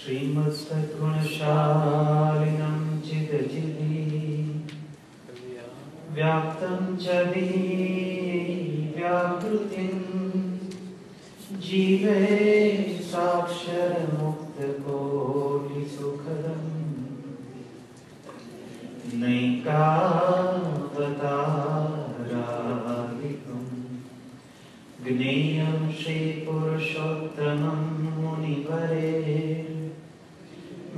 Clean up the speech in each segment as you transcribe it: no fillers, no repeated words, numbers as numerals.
श्रीमत्सद्गुणशालिनं चिदचिदी व्याप्तं च व्यापृतिं जीवे साक्षरमुक्तकोटिसुखदं नैकावतारादिकं ज्ञेयं श्रीपुरुषोत्तमं मुनिवरे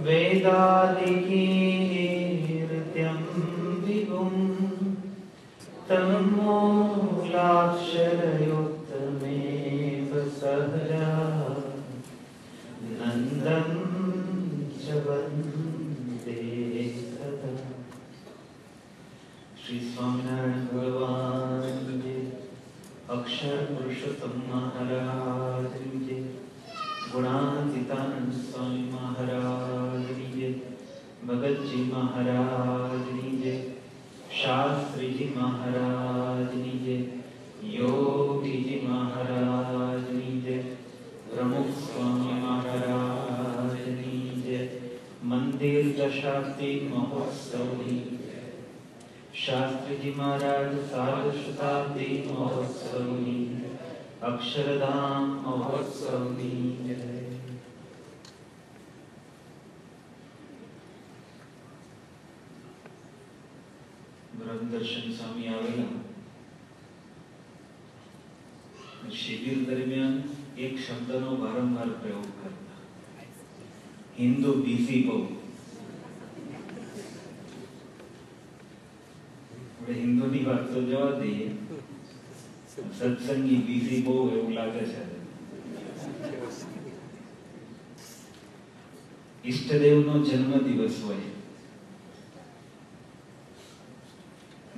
वेदादिकीर्त्यं विभुं तन्मूलाक्षरयुक्तमेव सहजा नन्दं च वन्दे सदा। श्री स्वामिनारायण भगवान जी, अक्षर पुरुषोत्तम महाराज जी, गुणातीतानंद स्वामी महाराज जी, भगत जी महाराज जी, शास्त्री जी महाराज जी, योगी जी महाराज जी, प्रमुख स्वामी महाराज जी, मंदिर दशाब्दी महोत्सव शास्त्री जी महाराज सार्ध शताब्दी महोत्सव अक्षरधाम महोत्सव ब्रह्मदर्शन स्वामी आवेला शिबिर दरमियान एक शब्दનો વારંવાર પ્રયોગ કરતા, હિન્દુ બીસી બહુ. આપણે હિન્દુની વાત તો જવા દઈએ, સત્સંગી બીસી બહુ એવું લાગે છે. ઈષ્ટદેવનો જન્મદિવસ હોય,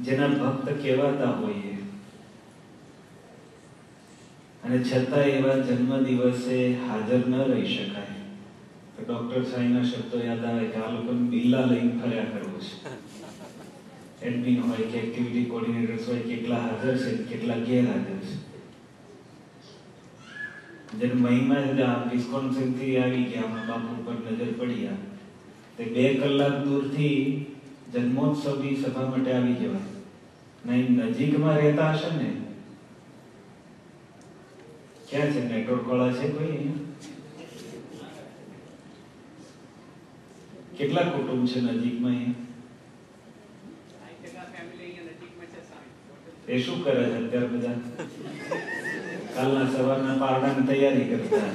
જેના ભક્ત કહેવાતા હોઈએ, અને છતાં એવા જન્મદિવસે હાજર ન રહી શકાય તો ડોક્ટર સાહેબના શબ્દો યાદ આવે કે આ લોકોને બિલ્લા લઈને ફર્યા કરવું છે. એડમિન હોય કે એક્ટિવિટી કોર્ડિનેટર્સ હોય, કેટલા હાજર છે કેટલા ગેરહાજર છે. જેને મહિમા છે આ ડિસ્કોન્સેન્ટથી આવી ગયા, આપણા બાપુ ઉપર નજર પડી તે 2 કલાક દૂરથી જન્મોત્સવની સભા માટે આવી જવાય. નહીં નજીકમાં રહેતા હશે ને, ક્યાં છે નેટવર્ક વાળા છે કોઈ અહીંયા? કેટલા કુટુંબ છે નજીકમાં અહીંયા? એ શું કરે છે અત્યારે બધા? કાલના સવારના પારડાની તૈયારી કરતા.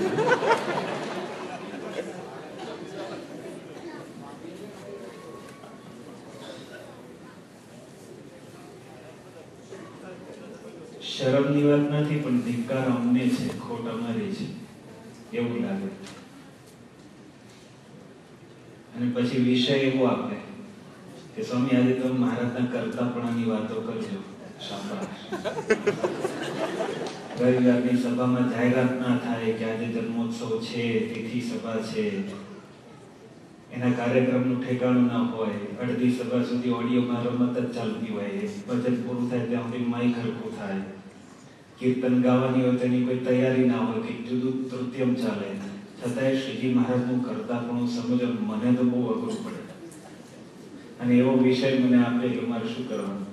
શરમની વાત નથી, પણ ધિક્કાર અમને છે, ખોટ અમારી છે એવું લાગે. અને પછી વિષય એવો આપે કે સ્વામી આજે તમે મહારાજના કરતાપણાની વાતો કરજો. શાબાશ. રવિવારની સભામાં જાહેરાત ના થાય કે આજે જન્મોત્સવ છે, તિથિ સભા છે, એના કાર્યક્રમનું ઠેકાણું ના હોય. અડધી સભા સુધી ઓડિયોમાં રમત જ ચાલતી હોય, ભજન પૂરું થાય ત્યાં સુધી માઈક હરખું થાય, કીર્તન ગાવાની હોય તેની કોઈ તૈયારી ના હોય, કંઈક જુદું તૃત્યમ ચાલે, છતાંય શ્રીજી મહારાજનું કરતાપણું સમજો મને તો બહુ અઘરું પડે. અને એવો વિષય મને આપે કે મારે શું કરવાનું,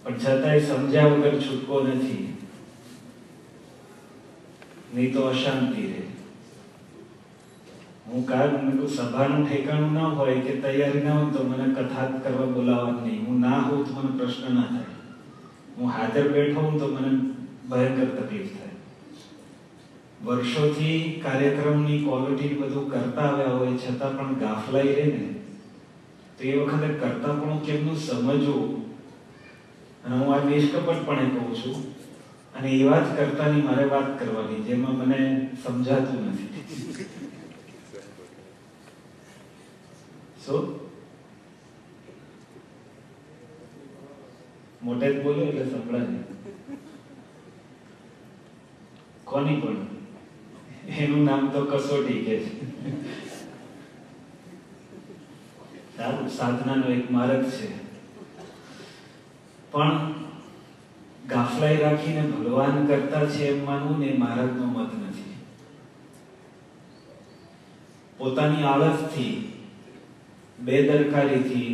પણ છતાંય સમજ્યા વગર છૂટકો નથી, નહીં તો અશાંતિ રહે. હું કારણ સભાનું ઠેકાણું ના હોય કે તૈયારી ના હોય તો મને કથા કરવા બોલાવવા નહીં. હું ના હોઉં તો મને પ્રશ્ન ના થાય. હું હાજર બેઠો હોઉં તો મને ભયંકર તકલીફ થાય. વર્ષોથી કાર્યક્રમની ક્વોલિટી બધું કરતા આવ્યા હોય છતાં પણ ગાફલાઈ રહે ને, તો એ વખતે કરતાપણું કેમનું સમજવું. અને હું આ નિષ્કપટપણે કહું છું, અને એવા જ કરતાની મારે વાત કરવાની જેમાં મને સમજાતું નથી. મોટે જ બોલો એટલે સંભળાય. કોની પણ એનું નામ તો કસોટી કે છે. સાધનાનો એક માર્ગ છે, પણ ગાફલાઈ રાખીને ભગવાન કરતા છે એમ માનવું ને મહારાજનો મત નથી. પોતાની આળસથી, બેદરકારીથી,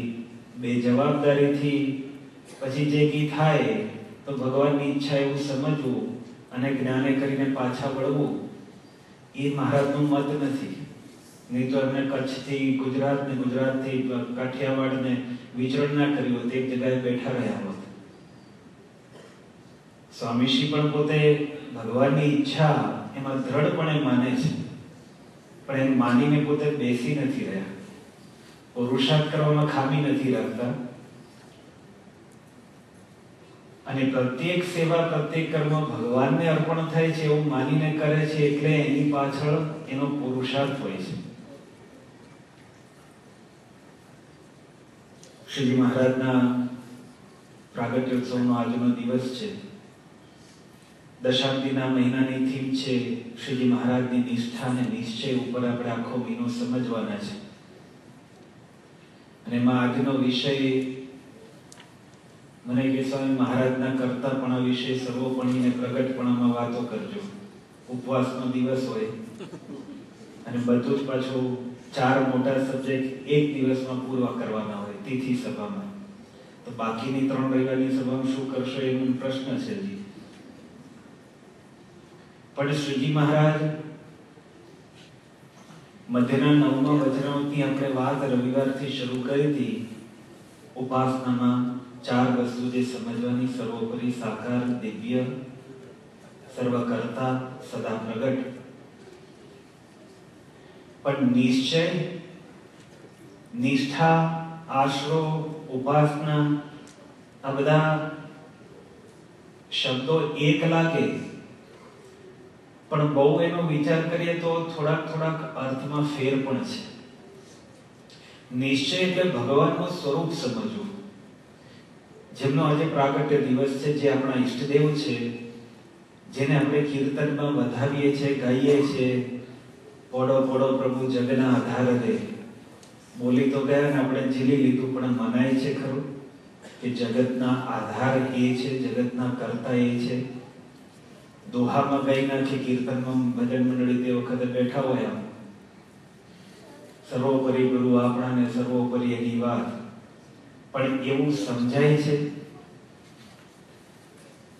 બેજવાબદારીથી પછી જે કી થાય તો ભગવાનની ઈચ્છા એવું સમજવું અને જ્ઞાને કરીને પાછા વળવું, એ મહારાજનું મત નથી. નહીં તો એમને કચ્છથી ગુજરાત ને ગુજરાતથી કાઠિયાવાડ ને વિચરણ ના કર્યું હોત, એક જગ્યાએ બેઠા રહ્યા હોત. સ્વામીશ્રી પણ પોતે ભગવાનની ઈચ્છા એમાં દ્રઢપણે માને છે, પણ એમ માનીને પોતે બેસી નથી રહ્યા, પુરુષાર્થ કરવામાં ખામી નથી રાખતા. અને પ્રત્યેક સેવા, પ્રત્યેક કર્મ ભગવાનને અર્પણ થાય છે એવું માનીને કરે છે, એટલે એની પાછળ એનો પુરુષાર્થ હોય છે. શ્રીજી મહારાજના પ્રાગટ્યોત્સવનો આજનો દિવસ છે. દશાબ્દીના મહિનાની થીમ છે શ્રીજી મહારાજની નિષ્ઠા અને નિશ્ચય ઉપર આપણે આખો મહિનો સમજવાના છે. અને એમાં આજનો વિષય મને કે સ્વામી મહારાજના કરતાપણા વિશે સર્વોપણી અને પ્રગટપણામાં વાતો કરજો. ઉપવાસનો દિવસ હોય અને બધું જ પાછું 4 મોટા સબ્જેક્ટ એક દિવસમાં પૂરા કરવાના હોય તિથિ સભામાં, તો બાકીની 3 રવિવારની સભામાં શું કરશો એનો પ્રશ્ન છે. પણ શ્રીજી મહારાજ મધ્યના 9મા વચનામૃતની આપણે વાત રવિવારથી શરૂ કરી હતી. ઉપાસનામાં 4 વસ્તુ જે સમજવાની: સર્વોપરી, સાકાર, દિવ્ય, સર્વકર્તા, સદા પ્રગટ. પણ નિશ્ચય, નિષ્ઠા, આશરો, ઉપાસના, આ બધા શબ્દો એક લાગે, પણ બહુ એનો વિચાર કરીએ તો થોડાક અર્થમાં ફેર પણ છે. નિશ્ચય એટલે ભગવાનનું સ્વરૂપ સમજવું. જેમનો આજે પ્રાગટ્ય દિવસ છે, જે આપણા ઈષ્ટદેવ છે, જેને આપણે કીર્તનમાં વધાવીએ છીએ, ગાઈએ છીએ, પોડો પોડો પ્રભુ જગના આધાર રે. બોલી તો ગયા ને આપણે ઝીલી લીધું, પણ મનાય છે ખરું કે જગતના આધાર એ છે, જગતના કર્તા એ છે. દોહામાં ગાઈ નાખી, કીર્તનમાં ભજન મંડળી તે વખતે બેઠા હોય, આમ સર્વોપરી ગુરુ આપણા ને સર્વોપરી એની વાત, પણ એવું સમજાય છે?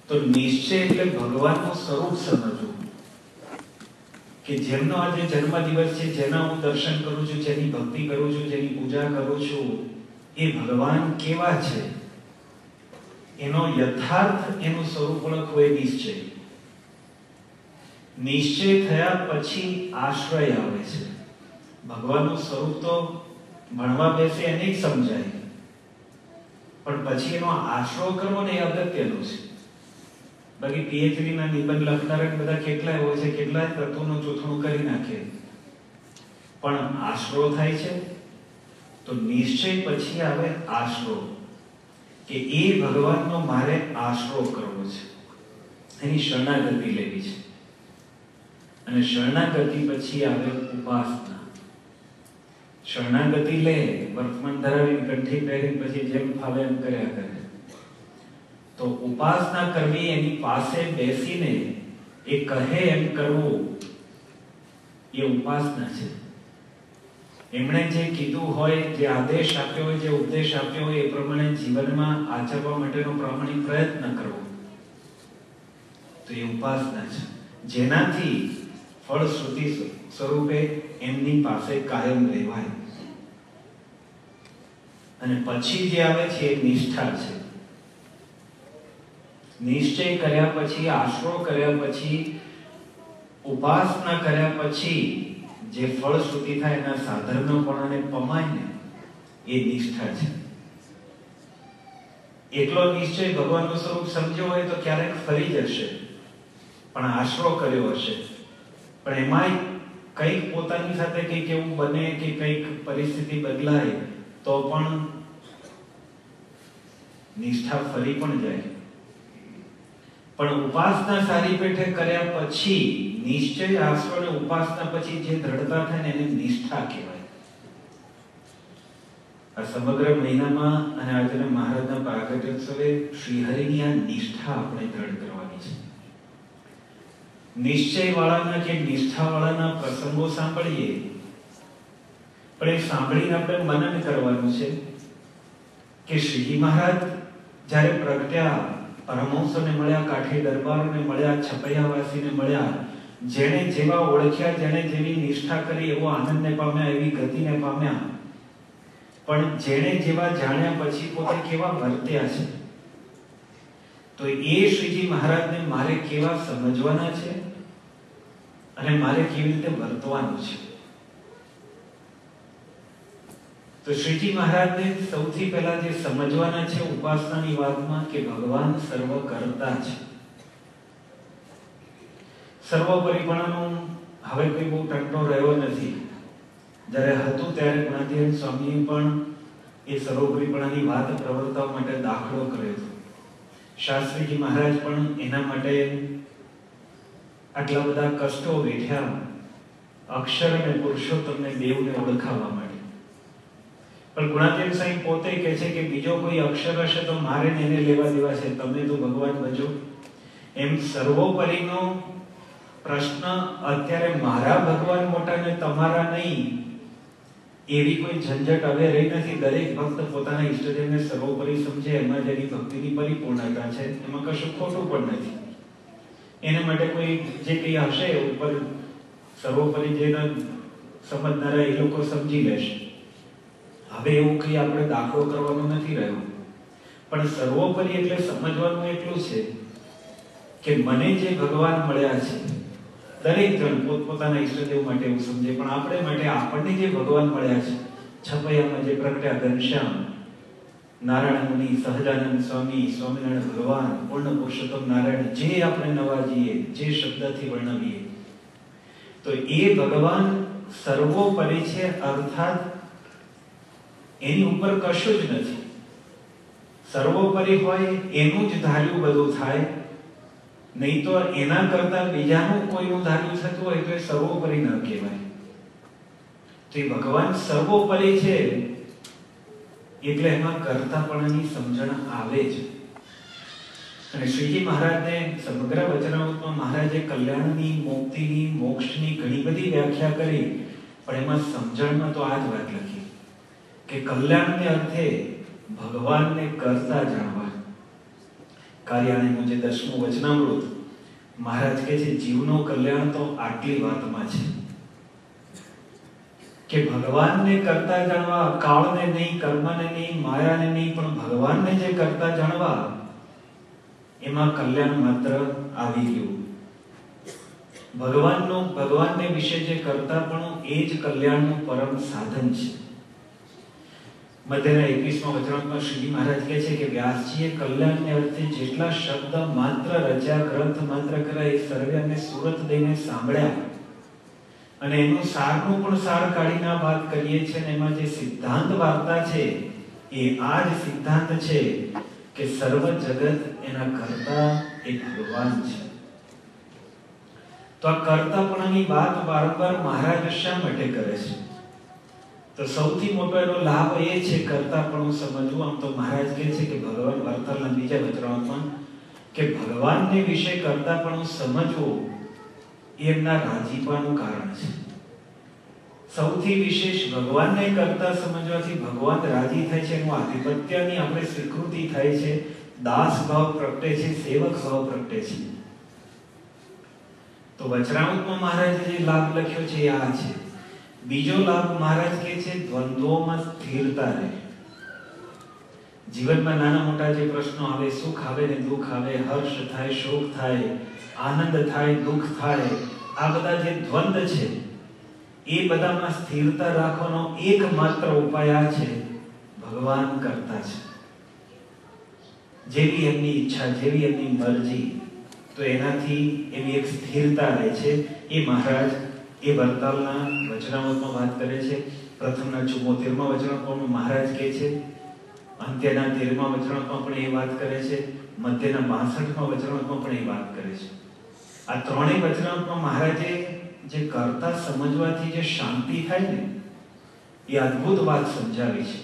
તો નિશ્ચય એટલે ભગવાનનું સ્વરૂપ સમજવું, કે જેમનો આજે જન્મદિવસ છે, જેના હું દર્શન કરું છું, જેની ભક્તિ કરું છું, જેની પૂજા કરું છું, એ ભગવાન કેવા છે એનો યથાર્થ, એનું સ્વરૂપ ઓળખવું એ નિશ્ચય. નિશ્ચય થયા પછી આશ્રય આવે છે. ભગવાનનું સ્વરૂપ તો ભણવા બેસે એને જ સમજાય, પણ પછી એનો આશરો કરવો ને એ અગત્યનું છે. બાકી પીએચડી ના નિબંધ લખનારા બધા કેટલાય હોય છે, કેટલાય તત્વોનું ચોથણું કરી નાખે, પણ આશરો થાય છે. તો નિશ્ચય પછી આવે આશરો, કે એ ભગવાનનો મારે આશરો કરવો છે, એની શરણાગતિ લેવી છે. અને શરણાગતિ પછી આવે ઉપાસના. શરણાગતિ લે, વર્તમાન ધરાવી, કંઠી પહેરી, પછી જેમ ફાવે એમ કર્યા કરે. તો ઉપાસના કરવી, એની પાસે બેસીને એ કહે એમ કરવું, એ ઉપાસના છે. એમણે જે કીધું હોય, જે આદેશ આપ્યો હોય, જે ઉપદેશ આપ્યો હોય, એ પ્રમાણે જીવનમાં આચરવા માટેનો પ્રામાણિક પ્રયત્ન કરવો, તો એ ઉપાસના છે. જેનાથી ફળશ્રુતિ સ્વરૂપે એમની પાસે કાયમ રહેવાય. અને પછી જે આવે છે એ નિષ્ઠા છે. નિશ્ચય કર્યા પછી, આશરો કર્યા પછી, ઉપાસના કર્યા પછી જે ફળશ્રુતિ થાય, એના સાધર્મપણાને પમાય ને, એ નિષ્ઠા છે. એટલો નિશ્ચય ભગવાનનું સ્વરૂપ સમજ્યો હોય તો ક્યારેક ફરી જશે, પણ આશરો કર્યો હશે. પણ એમાંય કંઈક પોતાની સાથે કંઈક એવું બને કે કંઈક પરિસ્થિતિ બદલાય તો પણ નિષ્ઠા ફરી પણ જાય. પણ ઉપાસના સારી પેઠે કર્યા પછી, નિશ્ચય, આશરો અને ઉપાસના પછી જે દ્રઢતા થાય ને, એને નિષ્ઠા કહેવાય. આ સમગ્ર મહિનામાં અને આજના મહારાજના પ્રાગટ્યોત્સવે શ્રીહરિની આ નિષ્ઠા આપણે દ્રઢ કરવાની છે. નિશ્ચય વાળાના કે નિષ્ઠા વાળાના પ્રસંગો સાંભળીએ પણ એ સાંભળીને આપણે મનન કરવાનું છે કે શ્રીજી મહારાજ જ્યારે પ્રગટ્યા, પરમહંસોને મળ્યા, કાઠી દરબારોને મળ્યા, છપૈયાવાસીને મળ્યા, જેણે જેવા ઓળખ્યા, જેણે જેવી નિષ્ઠા કરી એવો આનંદને પામ્યા, એવી ગતિને પામ્યા. પણ જેણે જેવા જાણ્યા પછી પોતે કેવા વર્ત્યા છે, તો એ શ્રીજી મહારાજને મારે કેવા સમજવાના છે અને મારે કેવી રીતે વર્તવાનું છે. તો શ્રીજી મહારાજને સૌથી પહેલા જે સમજવાના છે ઉપાસનાની વાતમાં, કે ભગવાન સર્વ કરતા છે. સર્વોપરીપણાનો હવે કોઈ બહુ ટંટો રહ્યો નથી. જ્યારે હતું ત્યારે ગુણાતીયન સ્વામીએ પણ એ સર્વોપરીપણાની વાત પ્રવર્તવા માટે દાખલો કર્યો હતો. શાસ્ત્રીજી મહારાજ પણ એના માટે આટલા બધા કષ્ટો વેઠ્યા, અક્ષર અને પુરુષોત્તમને બેવને ઓળખાવવા માટે. પણ ગુણાતીયન સ્વામી પોતે કહે છે કે બીજો કોઈ અક્ષર હશે તો મારે એને લેવા દેવા છે, તમે તો ભગવાન બજો. એમ સર્વોપરીનો પ્રશ્ન અત્યારે મારા ભગવાન મોટા ને તમારા નહીં, એવી કોઈ ઝંઝટ હવે રહી નથી. દરેક ભક્ત પોતાના ઈષ્ટદેવને સર્વોપરી સમજે, એમાં જેની ભક્તિની પરિપૂર્ણતા છે, એમાં કશું ખોટું પણ નથી. એના માટે કોઈ જે કંઈ હશે ઉપર સર્વોપરી જેના સમજનારા એ લોકો સમજી લેશે. હવે એવું કંઈ આપણે દાખલો કરવાનો નથી રહ્યો. પણ સર્વોપરી એટલે સમજવાનું એટલું છે કે મને જે ભગવાન મળ્યા છે, દરેક જણ પોતપોતાના ઈષ્ટદેવ માટે એવું સમજે, પણ આપણે માટે આપણને જે ભગવાન મળ્યા છે, છપૈયામાં જે પ્રગટ્યા ઘનશ્યામ, નારાયણ મુનિ, સહજાનંદ સ્વામી, સ્વામિનારાયણ ભગવાન, પૂર્ણ પુરુષોત્તમ નારાયણ, જે આપણે નવાજીએ, જે શબ્દથી વર્ણવીએ, તો એ ભગવાન સર્વોપરી છે. અર્થાત એની ઉપર કશું જ નથી. સર્વોપરી હોય એનું જ ધાર્યું બધું થાય, નહીં તો એના કરતા બીજાનું કોઈનું ધાર્યું થતું હોય તો એ સર્વોપરી ન કહેવાય. તો એ ભગવાન સર્વોપરી છે એટલે એમાં કર્તાપણાની સમજણ આવે જ. અને શ્રીજી મહારાજને સમગ્ર વચનામૃતમાં મહારાજે કલ્યાણની, મુક્તિની, મોક્ષની ઘણી બધી વ્યાખ્યા કરી, પણ એમાં સમજણમાં તો આ જ વાત લખી કે કલ્યાણને અર્થે ભગવાનને કરતા જાણવા. કાર્યાણીનું જે 10મું વચનામૃત, મહારાજ કહે છે જીવનું કલ્યાણ તો આટલી વાતમાં છે કે ભગવાનને કરતા જાણવા, કાળને નહીં, કર્મને નહીં, માયાને નહીં, પણ ભગવાનને જે કરતા જાણવા, એમાં કલ્યાણ માત્ર આવી ગયું. ભગવાનને વિશે જે કરતાપણું, એ જ કલ્યાણનું પરમ સાધન છે. મધ્યના 21મા વચનામૃતમાં શ્રીજી મહારાજ કહે છે કે વ્યાસજીએ કલ્યાણને અર્થે જેટલા શબ્દ માત્ર રચ્યા, ગ્રંથ માત્ર કર્યા, એ સર્વે અમે સુરત દઈને સાંભળ્યા, અને એનું સારનું પણ સાર કાઢીને વાત કરીએ છીએ. અને એમાં જે સિદ્ધાંત વાર્તા છે એ આ જ સિદ્ધાંત છે કે સર્વ જગત એના કરતા એ ભગવાન છે. તો આ કરતાપણાની વાત વારંવાર મહારાજ શા માટે કરે છે? તો સૌથી મોટો એનો લાભ એ છે કરતાપણું સમજવું. આમ તો મહારાજ કહે છે કે ભગવાન વાર્તાના બીજા વચનામૃતમાં કે ભગવાનને વિશે કરતાપણું સમજવું એ એમના રાજીપાનું કારણ છે. સૌથી વિશેષ ભગવાનને કરતા સમજવાથી ભગવાન રાજી થાય છે, એનું આધિપત્યની આપણે સ્વીકૃતિ થાય છે, દાસ ભાવ પ્રગટે છે, સેવક ભાવ પ્રગટે છે. તો વચનામૃતમાં મહારાજે જે લાભ લખ્યો છે એ આ છે. બીજો લાભ મહારાજ કહે છે દ્વંદ્વોમાં સ્થિરતા રહે. જીવનમાં નાના મોટા જે પ્રશ્નો આવે, સુખ આવે ને દુઃખ આવે, હર્ષ થાય, શોક થાય, આનંદ થાય, દુઃખ થાય, આ બધા જે દ્વંદ છે એ બધામાં સ્થિરતા રાખવાનો એકમાત્ર ઉપાય આ છે, ભગવાન કરતા છે. જેવી એમની ઈચ્છા, જેવી એમની મરજી, તો એનાથી એવી એક સ્થિરતા રહે છે. એ મહારાજ એ વરતાલના વચનામૃતમાં વાત કરે છે. પ્રથમના 74મા વચનામૃતમાં મહારાજ કહે છે, અંત્યના 13મા વચનામૃતમાં પણ એ વાત કરે છે, મધ્યના 62મા વચનામૃતમાં પણ એ વાત કરે છે. આ ત્રણેય વચનામૃતમાં મહારાજે જે કરતા સમજવાથી જે શાંતિ થાય ને, એ અદ્ભુત વાત સમજાવી છે.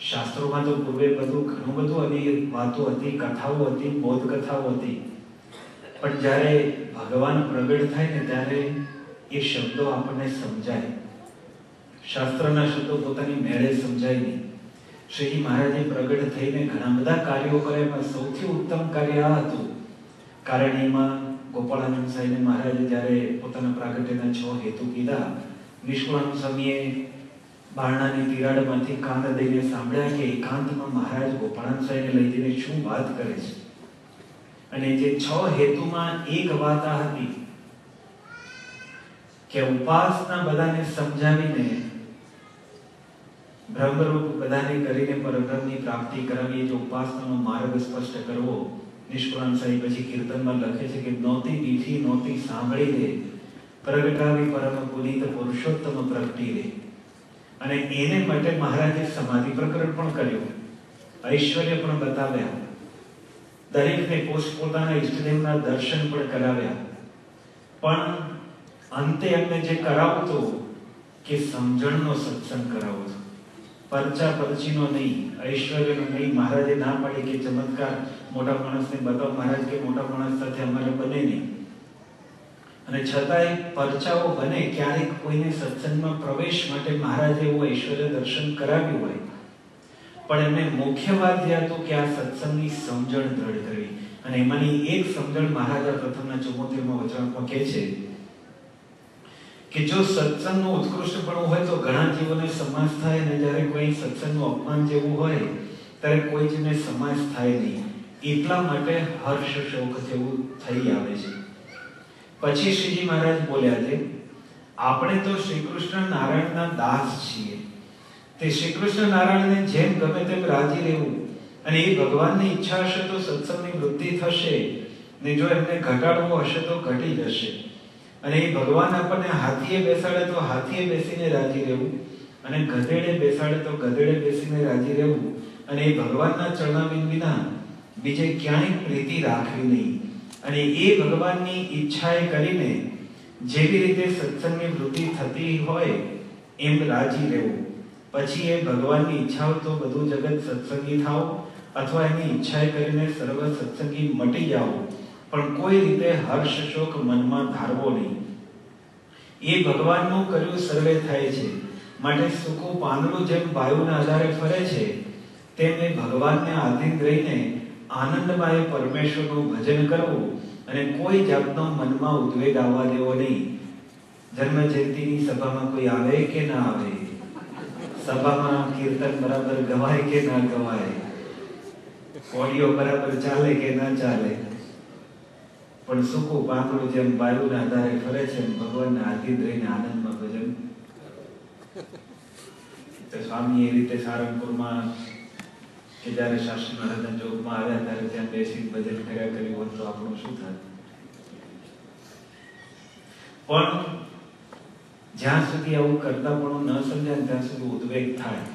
શાસ્ત્રોમાં તો પૂર્વે ઘણું બધું આવી વાતો હતી, કથાઓ હતી, બોધ કથાઓ હતી, પણ જ્યારે ભગવાન પ્રગટ થાય ને ત્યારે એ શબ્દો આપણને સમજાય. શાસ્ત્રના શબ્દો પોતાની મેળે સમજાય નહીં. શ્રીજી મહારાજે પ્રગટ થઈને ઘણા બધા કાર્યો કર્યા, એમાં સૌથી ઉત્તમ કાર્ય આ હતું. કારણીમાં ગોપાળાનંદ સાહેબ મહારાજે જ્યારે પોતાના પ્રાગટ્યના 6 હેતુ કીધા, નિષ્કુળાનંદ સ્વામીએ બારણાની તિરાડમાંથી કાન દઈને સાંભળ્યા કે એકાંતમાં મહારાજ ગોપાળાનંદ સાહેબને લઈ જઈને શું વાત કરે છે. અને જે 6 હેતુમાં એક વાત આ હતી કે ઉપાસના બધાને સમજાવીને બ્રહ્મરૂપ બધાને કરીને પરબ્રહ્મની પ્રાપ્તિ કરાવી, જો ઉપાસનાનો માર્ગ સ્પષ્ટ કરવો. નિષ્કુળાનંદ સાહેબ પછી કીર્તનમાં લખે છે કે નોતી દીઠી નોતી સાંભળી રે, પ્રગટાવી પરમ પુનિત પુરુષોત્તમ પ્રગટી રે. અને એને માટે મહારાજે સમાધિ પ્રકરણ પણ કર્યું, ઐશ્વર્ય પણ બતાવ્યા, દરેકને પોતાના ઈષ્ટદેવના દર્શન પણ કરાવ્યા. પણ અંતે એમને જે કરાવતો કે સમજણનો સત્સંગ કરાવતો, પરચા પરચીનો નહીં, ઐશ્વર્યનો નહીં. મહારાજે ના પાડી કે ચમત્કાર મોટા માણસને બતાવો. મહારાજ કે મોટા માણસ સાથે અમારે બને નહીં. અને છતાંય પરચાઓ બને. ક્યારેક કોઈને સત્સંગમાં પ્રવેશ માટે મહારાજે એવું ઐશ્વર્ય દર્શન કરાવ્યું હોય, પણ એમને મુખ્ય વાત એ હતું કે આ સત્સંગની સમજણ દ્રઢ કરવી. અને એમાંની એક સમજણ મહારાજા પ્રથમના 74માં વચનામાં કહે છે કે જો સત્સંગનું ઉત્કૃષ્ટપણું હોય તો ઘણા જીવોને સમાસ થાય, અને જ્યારે કોઈ સત્સંગનું અપમાન જેવું હોય ત્યારે કોઈ જીવને સમાસ થાય નહીં. એટલા માટે હર્ષ શોક જેવું થઈ આવે છે. પછી શ્રીજી મહારાજ બોલ્યા છે, આપણે તો શ્રી કૃષ્ણ નારાયણના દાસ છીએ. તે શ્રી કૃષ્ણ નારાયણને જેમ ગમે તેમ રાજી રહેવું, અને એ ભગવાનની ઈચ્છા હશે તો સત્સંગની વૃદ્ધિ થશે, ને જો એમને ઘટાડવો હશે તો ઘટી જશે. અને એ ભગવાન આપણને હાથીએ બેસાડે તો હાથીએ બેસીને રાજી રહેવું, અને ગધેડે બેસાડે તો ગધેડે બેસીને રાજી રહેવું. અને એ ભગવાનના ચરણારવિંદ વિના બીજે ક્યાંય પ્રીતિ રાખવી નહીં. અને એ ભગવાનની ઈચ્છાએ કરીને જેવી રીતે સત્સંગની વૃદ્ધિ થતી હોય એમ રાજી રહેવું. પછી એ ભગવાનની ઈચ્છા હોય તો બધું જગત સત્સંગી થાવ, અથવા એની ઈચ્છાએ કરીને સર્વ સત્સંગી મટી જાઓ, પણ કોઈ રીતે હર્ષ શોક મનમાં ધારવો નહીં. એ ભગવાનનું કર્યું સર્વે થાય છે. માટે સૂકું પાંદડું જેમ વાયુના આધારે ફરે છે, તેમ એ ભગવાનને આધીન રહીને આનંદમાં એ પરમેશ્વરનું ભજન કરવું, અને કોઈ જાતનો મનમાં ઉદ્વેગ આવવા દેવો નહીં. જન્મ જયંતિની સભામાં કોઈ આવે કે ના આવે, સભામાં કીર્તન બરાબર ગવાય કે ના ગવાય, ઓડિયો બરાબર ચાલે કે ના ચાલે, પણ સૂકું પાંદડું જેમ વાયુના આધારે ફરે છે એમ ભગવાનના આધીન રહીને આનંદમાં ભજન. તો સ્વામી એ રીતે સારંગપુરમાં કે જ્યારે શાસ્ત્રી મહારાજના જોગમાં આવ્યા ત્યારે ત્યાં બેસી ભજન કર્યા કર્યું હોત તો આપણું શું થાય? પણ જ્યાં સુધી આવું કરતા પણ ન સમજાય ત્યાં સુધી ઉદ્વેગ થાય.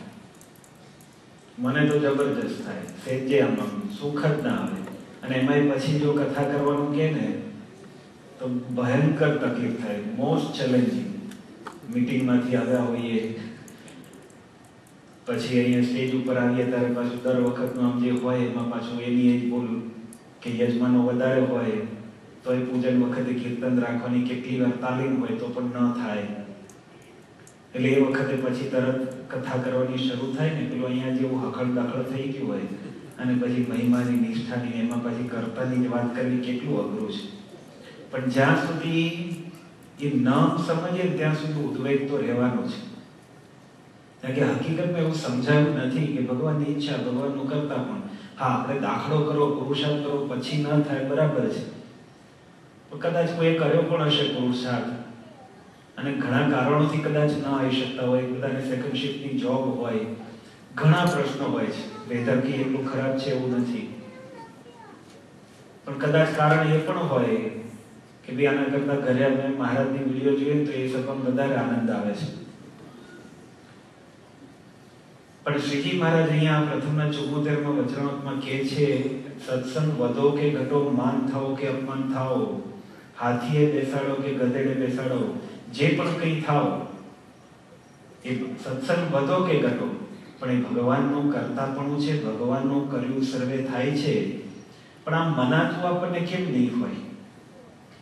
મને તો જબરજસ્ત થાય, સેજે આમ સુખ જ ના આવે. અને એમાંય પછી જો કથા કરવાનું કહે ને તો ભયંકર તકલીફ થાય, મોસ્ટ ચેલેન્જિંગ. મીટિંગમાંથી આવ્યા હોઈએ, પછી અહીંયા સ્ટેજ ઉપર આવીએ ત્યારે પાછું દર વખતનું આમ જે હોય એમાં પાછું એની એ જ બોલું કે યજમાનો વધારે હોય તો એ પૂજન વખતે કીર્તન રાખવાની કેટલી વાર તાલીમ હોય તો પણ ન થાય. એટલે એ વખતે પછી તરત કથા કરવાની શરૂ થાય ને, પેલું અહીંયા જેવું હખડ દાખલ થઈ ગયું હોય, અને પછી મહિમાની નિષ્ઠાની એમાં પછી કર્તાની જ વાત કરવી કેટલું અઘરું છે. પણ જ્યાં સુધી એ ન સમજીએ ત્યાં સુધી ઉદ્વેગ તો રહેવાનો છે. કારણ કે હકીકતમાં એવું સમજાયું નથી કે ભગવાનની ઈચ્છા, ભગવાનનું કરતા પણ. હા, આપણે દાખલો કરો, પુરુષાર્થ કરો, પછી ન થાય બરાબર છે, પણ કદાચ કોઈ કર્યો પણ હશે પુરુષાર્થ, અને ઘણા કારણોથી કદાચ ન આવી શકતા હોય, બધાને સેકન્ડ શિફ્ટની જોબ હોય, ઘણા પ્રશ્નો હોય છે. વેધર કે એટલું ખરાબ છે એવું નથી, પણ કદાચ કારણ એ પણ હોય કે ભાઈ આના કરતા ઘરે અમે મહારાજની વિડીયો જોઈએ તો એ સભામાં વધારે આનંદ આવે છે. પણ શ્રીજી મહારાજ અહીંયા પ્રથમના 74માં વચનામૃતમાં કહે છે, સત્સંગ વધો કે ઘટો, માન થાઓ કે અપમાન થાઓ, હાથીએ બેસાડો કે ગધેડે બેસાડો, જે પણ કંઈ થાઓ, એ સત્સંગ વધો કે ઘટો, પણ એ ભગવાનનું કરતાપણું છે, ભગવાનનું કર્યું સર્વે થાય છે. પણ આ મનાતું આપણને કેમ નહીં હોય?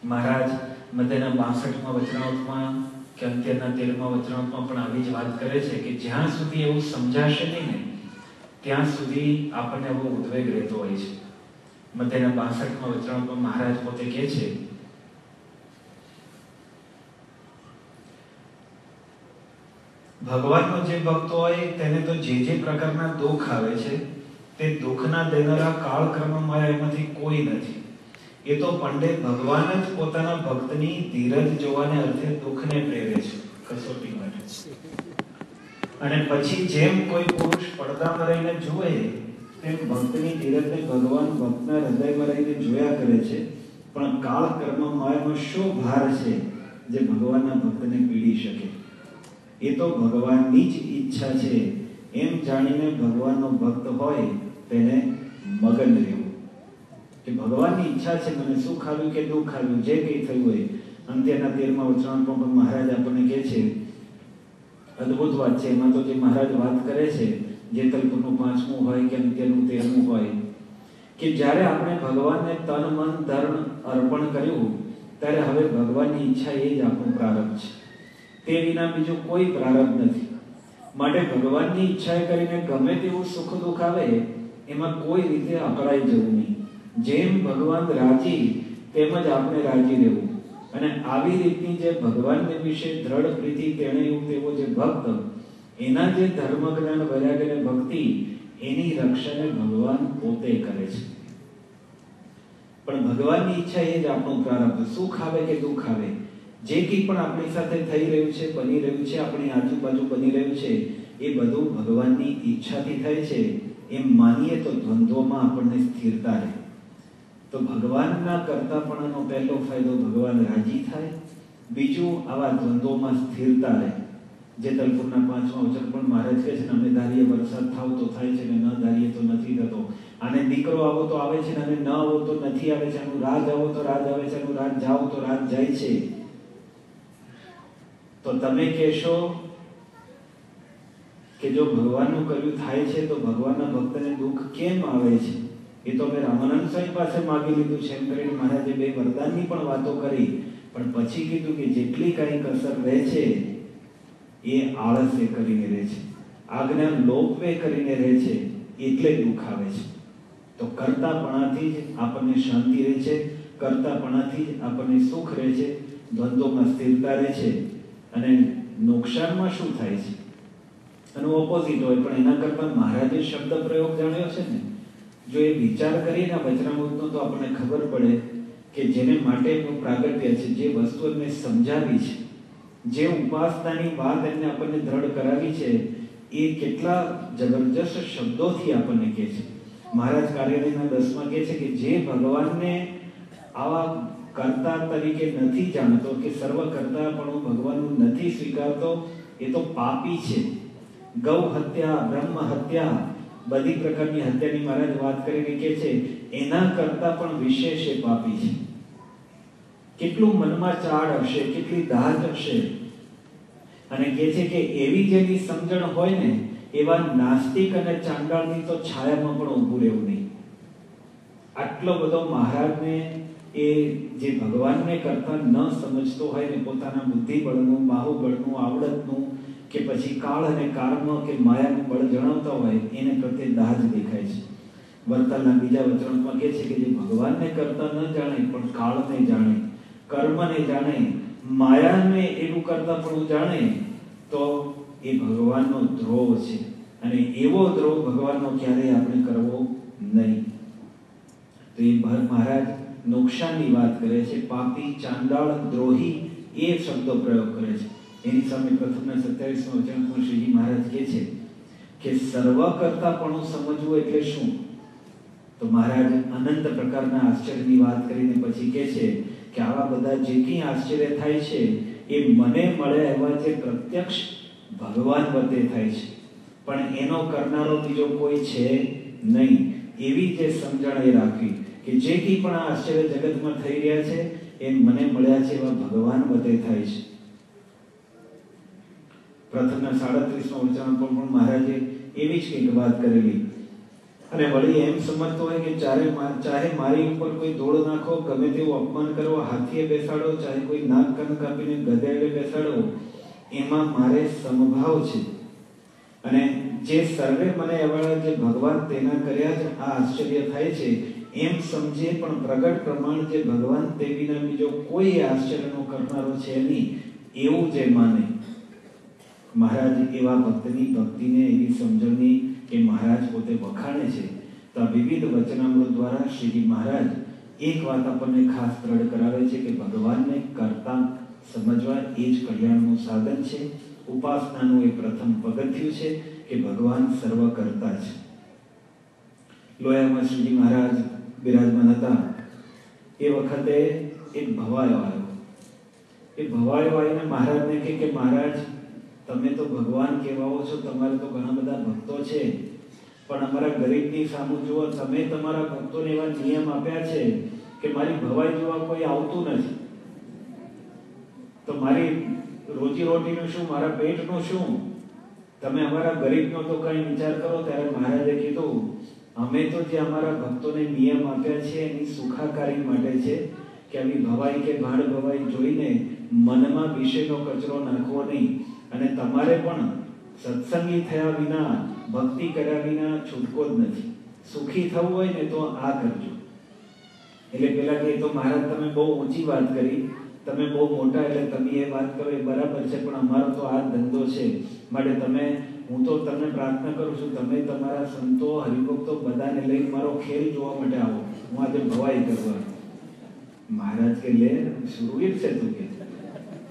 મહારાજ મધ્યના 62માં વચનામૃતમાં કે અંત્યના 13મા વચનામાં પણ આવી જ વાત કરે છે કે જ્યાં સુધી એવું સમજાશે નહીં ને ત્યાં સુધી આપણને બહુ ઉદ્વેગ રહેતો હોય છે. મધ્યના 62મા વચનામાં મહારાજ પોતે કહે છે ભગવાનનો જે ભક્ત હોય તેને તો જે પ્રકારના દુઃખ આવે છે તે દુઃખના દેનારા કાળક્રમમાં એમાંથી કોઈ નથી. એ તો પંડે ભગવાન જ પોતાના ભક્તની ધીરજ જોવાને અર્થે દુઃખને પ્રેરે છે કસોટી માટે. અને પછી જેમ કોઈ પુરુષ પડદામાં રહીને જુએ તેમ ભક્તની ધીરજને ભગવાન ભક્તના હૃદયમાં રહીને જોયા કરે છે. પણ કાળક્રમમાં એમાં શું ભાર છે જે ભગવાનના ભક્તને પીડી શકે? એ તો ભગવાનની જ ઈચ્છા છે એમ જાણીને ભગવાનનો ભક્ત હોય તેને મગન રહેવું કે ભગવાનની ઈચ્છા છે, મને સુખ આવ્યું કે દુઃખ આવ્યું, જે કંઈ થયું હોય. અંત્યના 13મા વચનામાં પણ મહારાજ આપણને કહે છે, અદ્ભુત વાત છે. એમાં તો જે મહારાજ વાત કરે છે જેતલપુરનું 5મું હોય કે અંત્યનું 13મું હોય, કે જ્યારે આપણે ભગવાનને તન મન ધન અર્પણ કર્યું ત્યારે હવે ભગવાનની ઈચ્છા એ જ આપણું પ્રારબ્ધ છે. તે વિના બીજું કોઈ પ્રારબ્ધ નથી. માટે ભગવાનની ઈચ્છા કરીને ગમે તેવું સુખ દુઃખ આવે એમાં કોઈ રીતે અકળાઈ જવું નહીં. જેમ ભગવાન રાજી તેમ જ આપણે રાજી રહેવું. અને આવી રીતની જે ભગવાનને વિશે દ્રઢ પ્રીતિ તેણે યુક્ત એવો જે ભક્ત, એના જે ધર્મ જ્ઞાન વૈરાગ્ય અને ભક્તિ, એની રક્ષાને ભગવાન પોતે કરે છે. પણ ભગવાનની ઈચ્છા એ જ આપણું પ્રારબ્ધ. સુખ આવે કે દુઃખ આવે, જે કંઈ પણ આપણી સાથે થઈ રહ્યું છે, બની રહ્યું છે, આપણી આજુબાજુ બની રહ્યું છે, એ બધું ભગવાનની ઈચ્છાથી થાય છે એમ માનીએ તો દ્વંદ્વમાં આપણને સ્થિરતા રહે. તો ભગવાનના કરતાપણાનો પહેલો ફાયદો ભગવાન રાજી થાય. બીજું, આવા દ્વંદ્વમાં સ્થિરતા રહે. જેતલપુરના 5મા વચન પણ મહારાજ કહે છે ને, અમે ધારીએ વરસાદ થાવ તો થાય છે ને ન ધારીએ તો નથી થતો. આને દીકરો આવો તો આવે છે ને અને ન આવો તો નથી આવે છે. આનું રાજ આવો તો રાજ આવે છે, આનું રાજ જાઓ તો રાજ જાય છે. તો તમે કહેશો કે જો ભગવાનનું કર્યું થાય છે તો ભગવાનના ભક્તને દુઃખ કેમ આવે છે? એ તો મેં રામાનંદ સ્વામી પાસે માગી લીધું છે એમ કરીને મહારાજે 2 વરદાનની પણ વાતો કરી. પણ પછી કીધું કે જેટલી કાંઈ કસર રહે છે એ આળસે કરીને રહે છે, આજ્ઞા લોપવે કરીને રહે છે, એટલે દુઃખ આવે છે. તો કરતાપણાથી જ આપણને શાંતિ રહે છે, કરતાપણાથી જ આપણને સુખ રહે છે, દ્વંદ્વમાં સ્થિરતા રહે છે. અને નુકસાનમાં શું થાય છે? એનું ઓપોઝિટ હોય. પણ એના કરતાં મહારાજે શબ્દ પ્રયોગ જાણ્યો છે ને, જો એ વિચાર કરીએ વચનામૃતનો તો આપણને ખબર પડે કે જેને માટે એનું પ્રાગટ્ય છે, જે વસ્તુ એમને સમજાવી છે, જે ઉપાસનાની વાત એમને આપણને દ્રઢ કરાવી છે, એ કેટલા જબરજસ્ત શબ્દોથી આપણને કહે છે. મહારાજ કાર્યાલયના 10માં કહે છે કે જે ભગવાનને આવા કર્તા તરીકે નથી જાણતો, કે સર્વ કર્તાપણું ભગવાનનું નથી સ્વીકારતો, એ તો પાપી છે. ગૌ હત્યા, બ્રહ્મ હત્યા, બધી પ્રકારની હત્યાની મહારાજ વાત કરીને કહે છે એના કરતા પણ વિશેષ એ પાપી છે. કેટલું મનમાં ચાડ હશે, કેટલી દાજ હશે. અને કહે છે કે એવી જેની સમજણ હોય ને, એવા નાસ્તિક અને ચાંડાળની તો છાયામાં પણ ઊભું રહેવું નહીં. આટલો બધો મહારાજને એ જે ભગવાનને કરતા ન સમજતો હોય ને, પોતાના બુદ્ધિબળનું, બાહુબળનું, આવડતનું કે પછી કાળ અને કર્મ કે માયાનું બળ જણાવતા હોય, એને પ્રત્યે દાજ દેખાય છે. વર્તનના બીજા વચનમાં કહે છે કે જે ભગવાનને કરતા ન જાણે પણ કાળને જાણે, કર્મને જાણે, માયાને એવું કરતા પણ જાણે, તો એ ભગવાનનો દ્રોહ છે. અને એવો દ્રોહ ભગવાનનો ક્યારેય આપણે કરવો નહીં. તો એ મહારાજ નુકસાનની વાત કરે છે. પાપી, ચાંડાળ, દ્રોહી એ શબ્દો પ્રયોગ કરે છે. એની સામે પ્રથમના 27મા વચનમાં શ્રીજી મહારાજ કહે છે કે સર્વ કરતાપણું સમજવું એટલે શું? તો મહારાજ અનંત પ્રકારના આશ્ચર્યની વાત કરીને પછી કહે છે કે આવા બધા જે કંઈ આશ્ચર્ય થાય છે એ મને મળે એવા જે પ્રત્યક્ષ ભગવાન વતે થાય છે, પણ એનો કરનારો બીજો કોઈ છે નહીં. એવી જે સમજણ એ રાખવી કે જે કંઈ પણ આ આશ્ચર્ય જગતમાં થઈ રહ્યા છે એ મને મળ્યા છે એવા ભગવાન વતે થાય છે. પ્રથમના 37મા વચનમાં પણ મહારાજે એવી જ કંઈક વાત કરેલી. અને વળી એમ સમજતો હોય કે ચાહે મારી ઉપર કોઈ ધૂળ નાખો, ગમે તેવું અપમાન કરો, હાથીએ બેસાડો, ચાહે કોઈ નાક કાન કાપીને ગધેડે બેસાડો, એમાં મારે સમભાવ છે. અને જે સર્વે મને એવા જે ભગવાન તેના કર્યા જ આ આશ્ચર્ય થાય છે એમ સમજે, પણ પ્રગટ પ્રમાણ જે ભગવાન તે વિના બીજો કોઈ આશ્ચર્યનો કરનારો છે નહીં એવું જે માને. મહારાજ એવા ભક્તની ભક્તિને એવી સમજણની કે મહારાજ પોતે વખાણે છે. તો આ વિવિધ વચનામૃત દ્વારા શ્રીજી મહારાજ એક વાત આપણને ખાસ દ્રઢ કરાવે છે કે ભગવાનને કરતા સમજવા એ જ કલ્યાણનું સાધન છે. ઉપાસનાનું એ પ્રથમ પગથિયું છે કે ભગવાન સર્વ કરતા છે. લોયામાં શ્રીજી મહારાજ બિરાજમાન હતા એ વખતે એક ભવાયો આવ્યો. એ ભવાયો આવીને મહારાજને કહે કે મહારાજ, તમે તો ભગવાન કહેવાઓ છો, તમારે તો ઘણા બધા ભક્તો છે, પણ અમારા ગરીબની સામુ જુઓ, તમે તમારા ભક્તોને એવા નિયમ આપ્યા છે કે મારી ભવાઈ જોવા કોઈ આવતું નથી, તો મારી રોજી રોટીનું શું, મારા પેટનું શું? તમે અમારા ગરીબનો તો કઈ વિચાર કરો. ત્યારે મહારાજે કીધું, અમે તો જે અમારા ભક્તોને નિયમ આપ્યા છે એની સુખાકારી માટે છે કે આવી ભવાઈ કે ભાડ ભવાઈ જોઈને મનમાં વિષયનો કચરો નાખવો નહીં. અને તમારે પણ સત્સંગી થયા વિના, ભક્તિ કર્યા વિના છૂટકો જ નથી. સુખી થવું હોય ને તો આ કરજો. એટલે પેલા કે તો મહારાજ તમે બહુ ઊંચી વાત કરી, તમે બહુ મોટા, એટલે તમે એ વાત કરો એ બરાબર છે, પણ અમારો તો આ ધંધો છે, માટે તમે, હું તો તમને પ્રાર્થના કરું છું, તમે તમારા સંતો હરિભક્તો બધાને લઈને મારો ખેલ જોવા માટે આવો, હું આજે ભવાઈ કરવા. મહારાજ કે લે શુરુવીર છે તું, કે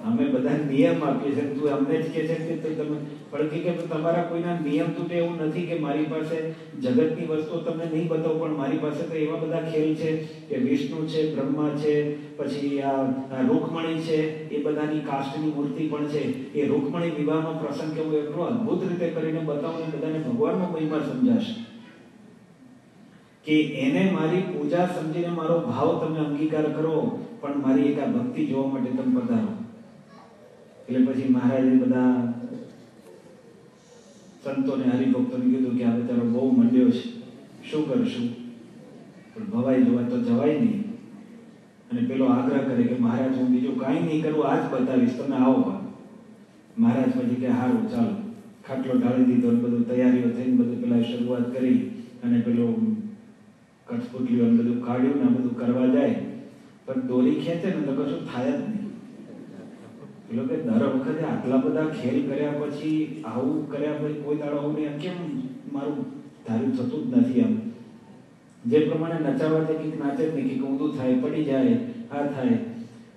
અમે બધા નિયમ આપીએ છીએ, તું અમને જ કે છે કે તમે પડકી કે તમારા કોઈના નિયમ તૂટે એવું નથી કે મારી પાસે જગતની વસ્તુઓ તમને નહીં બતાવું, પણ મારી પાસે તો એવા બધા ખેલ છે કે વિષ્ણુ છે, બ્રહ્મા છે, પછી આ રૂકમણી છે, એ બધાની કાષ્ટની મૂર્તિ પણ છે. એ રૂકમણી વિવાહનો પ્રસંગ કે હું એટલો અદ્ભુત રીતે કરીને બતાવું ને બધાને ભગવાનનો મહિમા સમજાશે કે એને મારી પૂજા સમજીને મારો ભાવ તમે અંગીકાર કરો, પણ મારી એક આ ભક્તિ જોવા માટે તમે પધારો. એટલે પછી મહારાજે બધા સંતોને હરિભક્તોને કીધું કે આ બચારો બહુ મંડ્યો છે, શું કરશું? પણ ભવાઈ જોવા તો જવાય નહીં. અને પેલો આગ્રહ કરે કે મહારાજ હું બીજું કાંઈ નહીં કરું, આજ બતાવીશ, તમે આવો. મહારાજ પછી કે હારું ચાલો, ખાટલો ઢાળી દીધો, બધું તૈયારીઓ થઈને બધું પેલા શરૂઆત કરી અને પેલો કઠપુટલીઓ બધું કાઢ્યું ને બધું કરવા જાય, પણ દોરી ખેંચે ને તો કશું થાય જ નહીં. પેલો કે દર વખતે આટલા બધા ખેલ કર્યા પછી આવું કર્યા પછી કોઈ દાડો આવું નહીં, કેમ મારું ધાર્યું થતું જ નથી. આમ જે પ્રમાણે નચાવા તે કંઈક નાચે જ નહીં, કંઈક ઊંધું થાય, પડી જાય, આ થાય.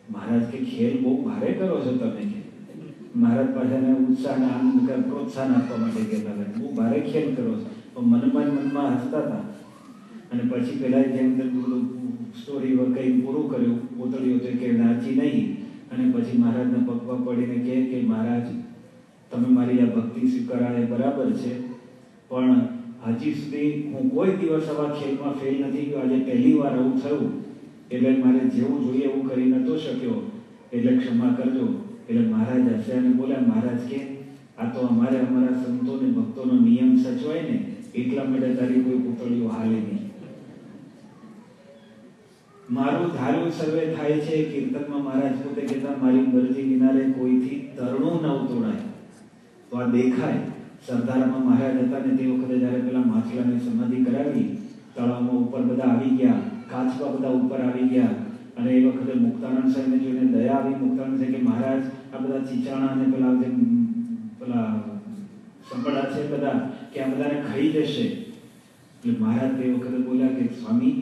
મહારાજ કે ખેલ બહુ ભારે કરો છો તમે, કે મહારાજ પાછાને ઉત્સાહ અને આનંદ પ્રોત્સાહન આપવા માટે કહેતા હતા, બહુ ભારે ખેલ કરો છો. પણ મનમાં હસતા હતા. અને પછી પેલા જેમ બધું સ્ટોરી કઈ પૂરું કર્યું, પૂતળીઓ તો કે નાચી નહીં. અને પછી મહારાજના પગમાં પડીને કહે કે મહારાજ તમે મારી આ ભક્તિ સ્વીકારાય બરાબર છે, પણ હજી સુધી હું કોઈ દિવસ આવા ખેલમાં ફેલ નથી ગયો, આજે પહેલી વાર આવું થયું, એટલે મારે જેવું જોઈએ એવું કરી નતો શક્યો, એટલે ક્ષમા કરજો. એટલે મહારાજ હશે અને બોલ્યા, મહારાજ કે આ તો અમારે અમારા સંતો ને ભક્તોનો નિયમ સચવાય ને એટલા માટે તારી કોઈ પૂતળીઓ હાલે નહીં. મારું ધાર્યું સર્વે થાય છે. કીર્તનમાં મહારાજ પોતે કહેતા, મારી મરજી વિનારે કોઈથી તરણું ન તોડાય. તો આ દેખાય. સરદારમાં મહારાજ હતા ને તે વખતે જયારે પેલા માછલાની સમાધિ કરાવી, તળાવમાં ઉપર બધા આવી ગયા, કાચબા બધા ઉપર આવી ગયા, અને એ વખતે મુક્તાનંદ સાહેબને જોઈને દયા આવી. મુક્તાનંદ સાહેબ કે મહારાજ આ બધા ચીચાણા અને પેલા સંપડા છે બધા, કે આ બધાને ખાઈ જશે. એટલે મહારાજ તે વખતે બોલ્યા કે સ્વામી,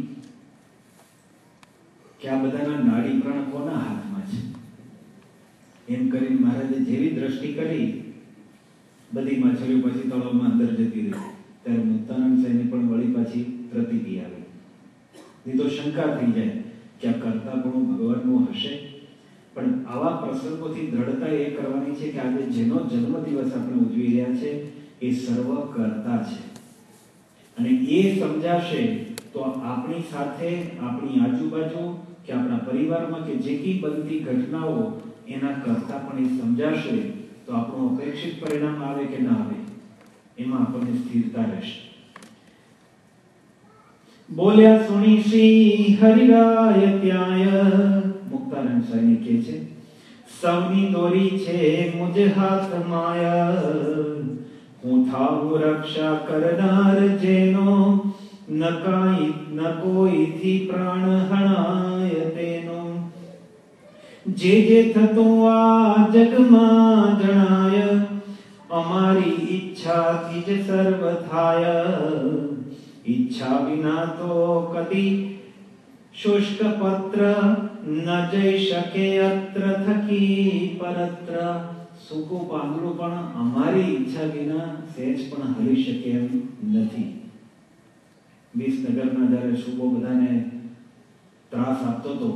કે આ બધાના નાડી પ્રાણ કોના હાથમાં છે? એમ કરીને મહારાજે જેવી દ્રષ્ટિ કરી, બધી માછલીઓ પછી તળાવમાં અંદર જતી રહી. ત્યારે મુક્તાનંદ સાહેબને પણ વળી પાછી પ્રતિતિ આવી. નહીં તો શંકા થઈ જાય કે આ કર્તાપણું ભગવાનનું હશે. પણ આવા પ્રસંગોથી દ્રઢતા એ કરવાની છે કે આજે જેનો જન્મદિવસ આપણે ઉજવી રહ્યા છે એ સર્વ કર્તા છે. અને એ સમજાશે તો આપણી સાથે, આપણી આજુબાજુ કે આપણા પરિવારમાં કે જે કંઈ બનતી ઘટનાઓ એના કરતા પણ એ સમજાશે તો આપણું અપેક્ષિત પરિણામ આવે કે ના આવે એમાં આપણને સ્થિરતા રહેશે. બોલ્યા સુણી શ્રી હરિરાય ત્યાય. મુક્તાનંદ સ્વામી કહે છે, સૌની દોરી છે મુજ હાથ માય, હું થાઉં રક્ષા કરનાર જેનો, ન કોઈથી પ્રાણ હણાય તેનો. જે થતું આ જગમાં જણાય, અમારી ઈચ્છાથી જ સર્વ થાય. ઈચ્છા વિના તો કદી શુષ્ક પત્ર, ન જઈ શકે અત્ર થકી પરત્ર. સૂકું પાંદડું પણ અમારી ઈચ્છા વિના સહેજ પણ હલી શકે એમ નથી. વિસનગરમાં જ્યારે શુભો બધાને ત્રાસ આપતો હતો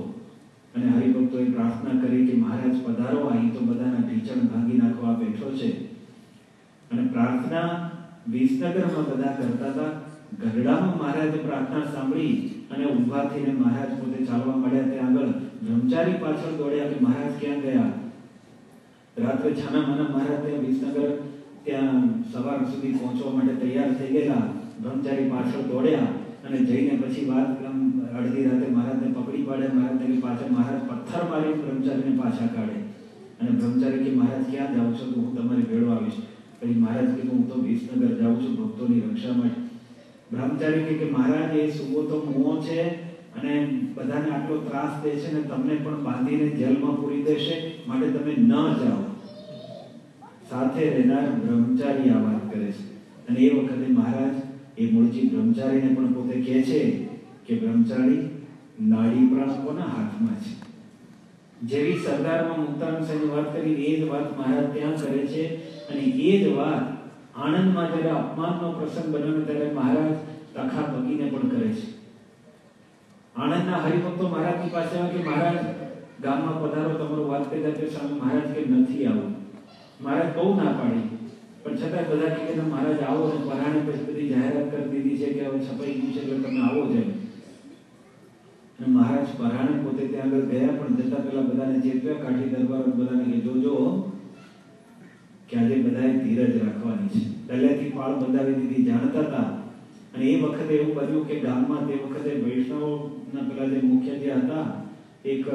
અને હરિભક્તોએ પ્રાર્થના કરી કે મહારાજ પધારો, અહીં તો બધાના ઢીચણ ભાંગી નાખવા બેઠો છે. અને પ્રાર્થના વિસનગરમાં બધા કરતા હતા. ગઢડામાં મહારાજે પ્રાર્થના સાંભળી અને ઊભા થઈને મહારાજ પોતે ચાલવા મળ્યા. ત્યાં આગળ બ્રહ્મચારી પાછળ દોડ્યા કે મહારાજ ક્યાં ગયા. રાત્રે છાના માના મહારાજ ત્યાં વિસનગર ત્યાં સવાર સુધી પહોંચવા માટે તૈયાર થઈ ગયેલા. બ્રહ્મચારી પાછળ દોડ્યા અને જઈને પછી વાત અડધી રાતે મહારાજને પકડી પાડે. મહારાજને પાછળ મહારાજ પથ્થર મારી બ્રહ્મચારીને પાછા કાઢે. અને બ્રહ્મચારી કે મહારાજ ક્યાં જાઓ છો? તો હું તમારી ભેળો આવીશ. પછી મહારાજ કે હું તો વિસનગર જાઉં છું ભક્તોની રક્ષા માટે. બ્રહ્મચારી કે મહારાજ એ સુવો તો મોહ છે અને બધાને આટલો ત્રાસ દે છે ને તમને પણ બાંધીને જેલમાં પૂરી દેશે, માટે તમે ન જાઓ. સાથે રહેનાર બ્રહ્મચારી આ વાત કરે છે. અને એ વખતે મહારાજ એ મૂળજી બ્રહ્મચારીને પણ પોતે કહે છે કે બ્રહ્મચારી, નાડી પ્રાણ કોના હાથમાં છે. જેવી સરદારમાં મુક્તાનંદ સાહેબની વાત કરી એ જ વાત મહારાજ ત્યાં કરે છે. અને એ જ વાત આણંદમાં જ્યારે અપમાનનો પ્રસંગ બન્યો ત્યારે મહારાજ તખા બગીને પણ કરે છે. આણંદના હરિભક્તો મહારાજની પાસે આવે કે મહારાજ ગામમાં પધારો, તમારો વાત કહેતા કે સામે. મહારાજ કે નથી આવું. મહારાજ બહુ ના પાડી, પણ છતાં બધા કે મહારાજ આવો. અને પરાણે પછી બધી જાહેરાત કરી દીધી છે કે હવે છપાઈ ગયું છે એટલે તમે આવો જ એમ. અને મહારાજ પરાણે પોતે ત્યાં આગળ ગયા, પણ જતા પહેલા બધાને ચેતવ્યા, કાઠી દરબાર બધાને કે જોજો કે આજે બધાએ ધીરજ રાખવાની છે. પહેલેથી પાળ બંધાવી દીધી, જાણતા હતા. અને એ વખતે એવું બન્યું કે ગામમાં તે વખતે વૈષ્ણવના પેલા જે મુખ્ય જે હતા, એક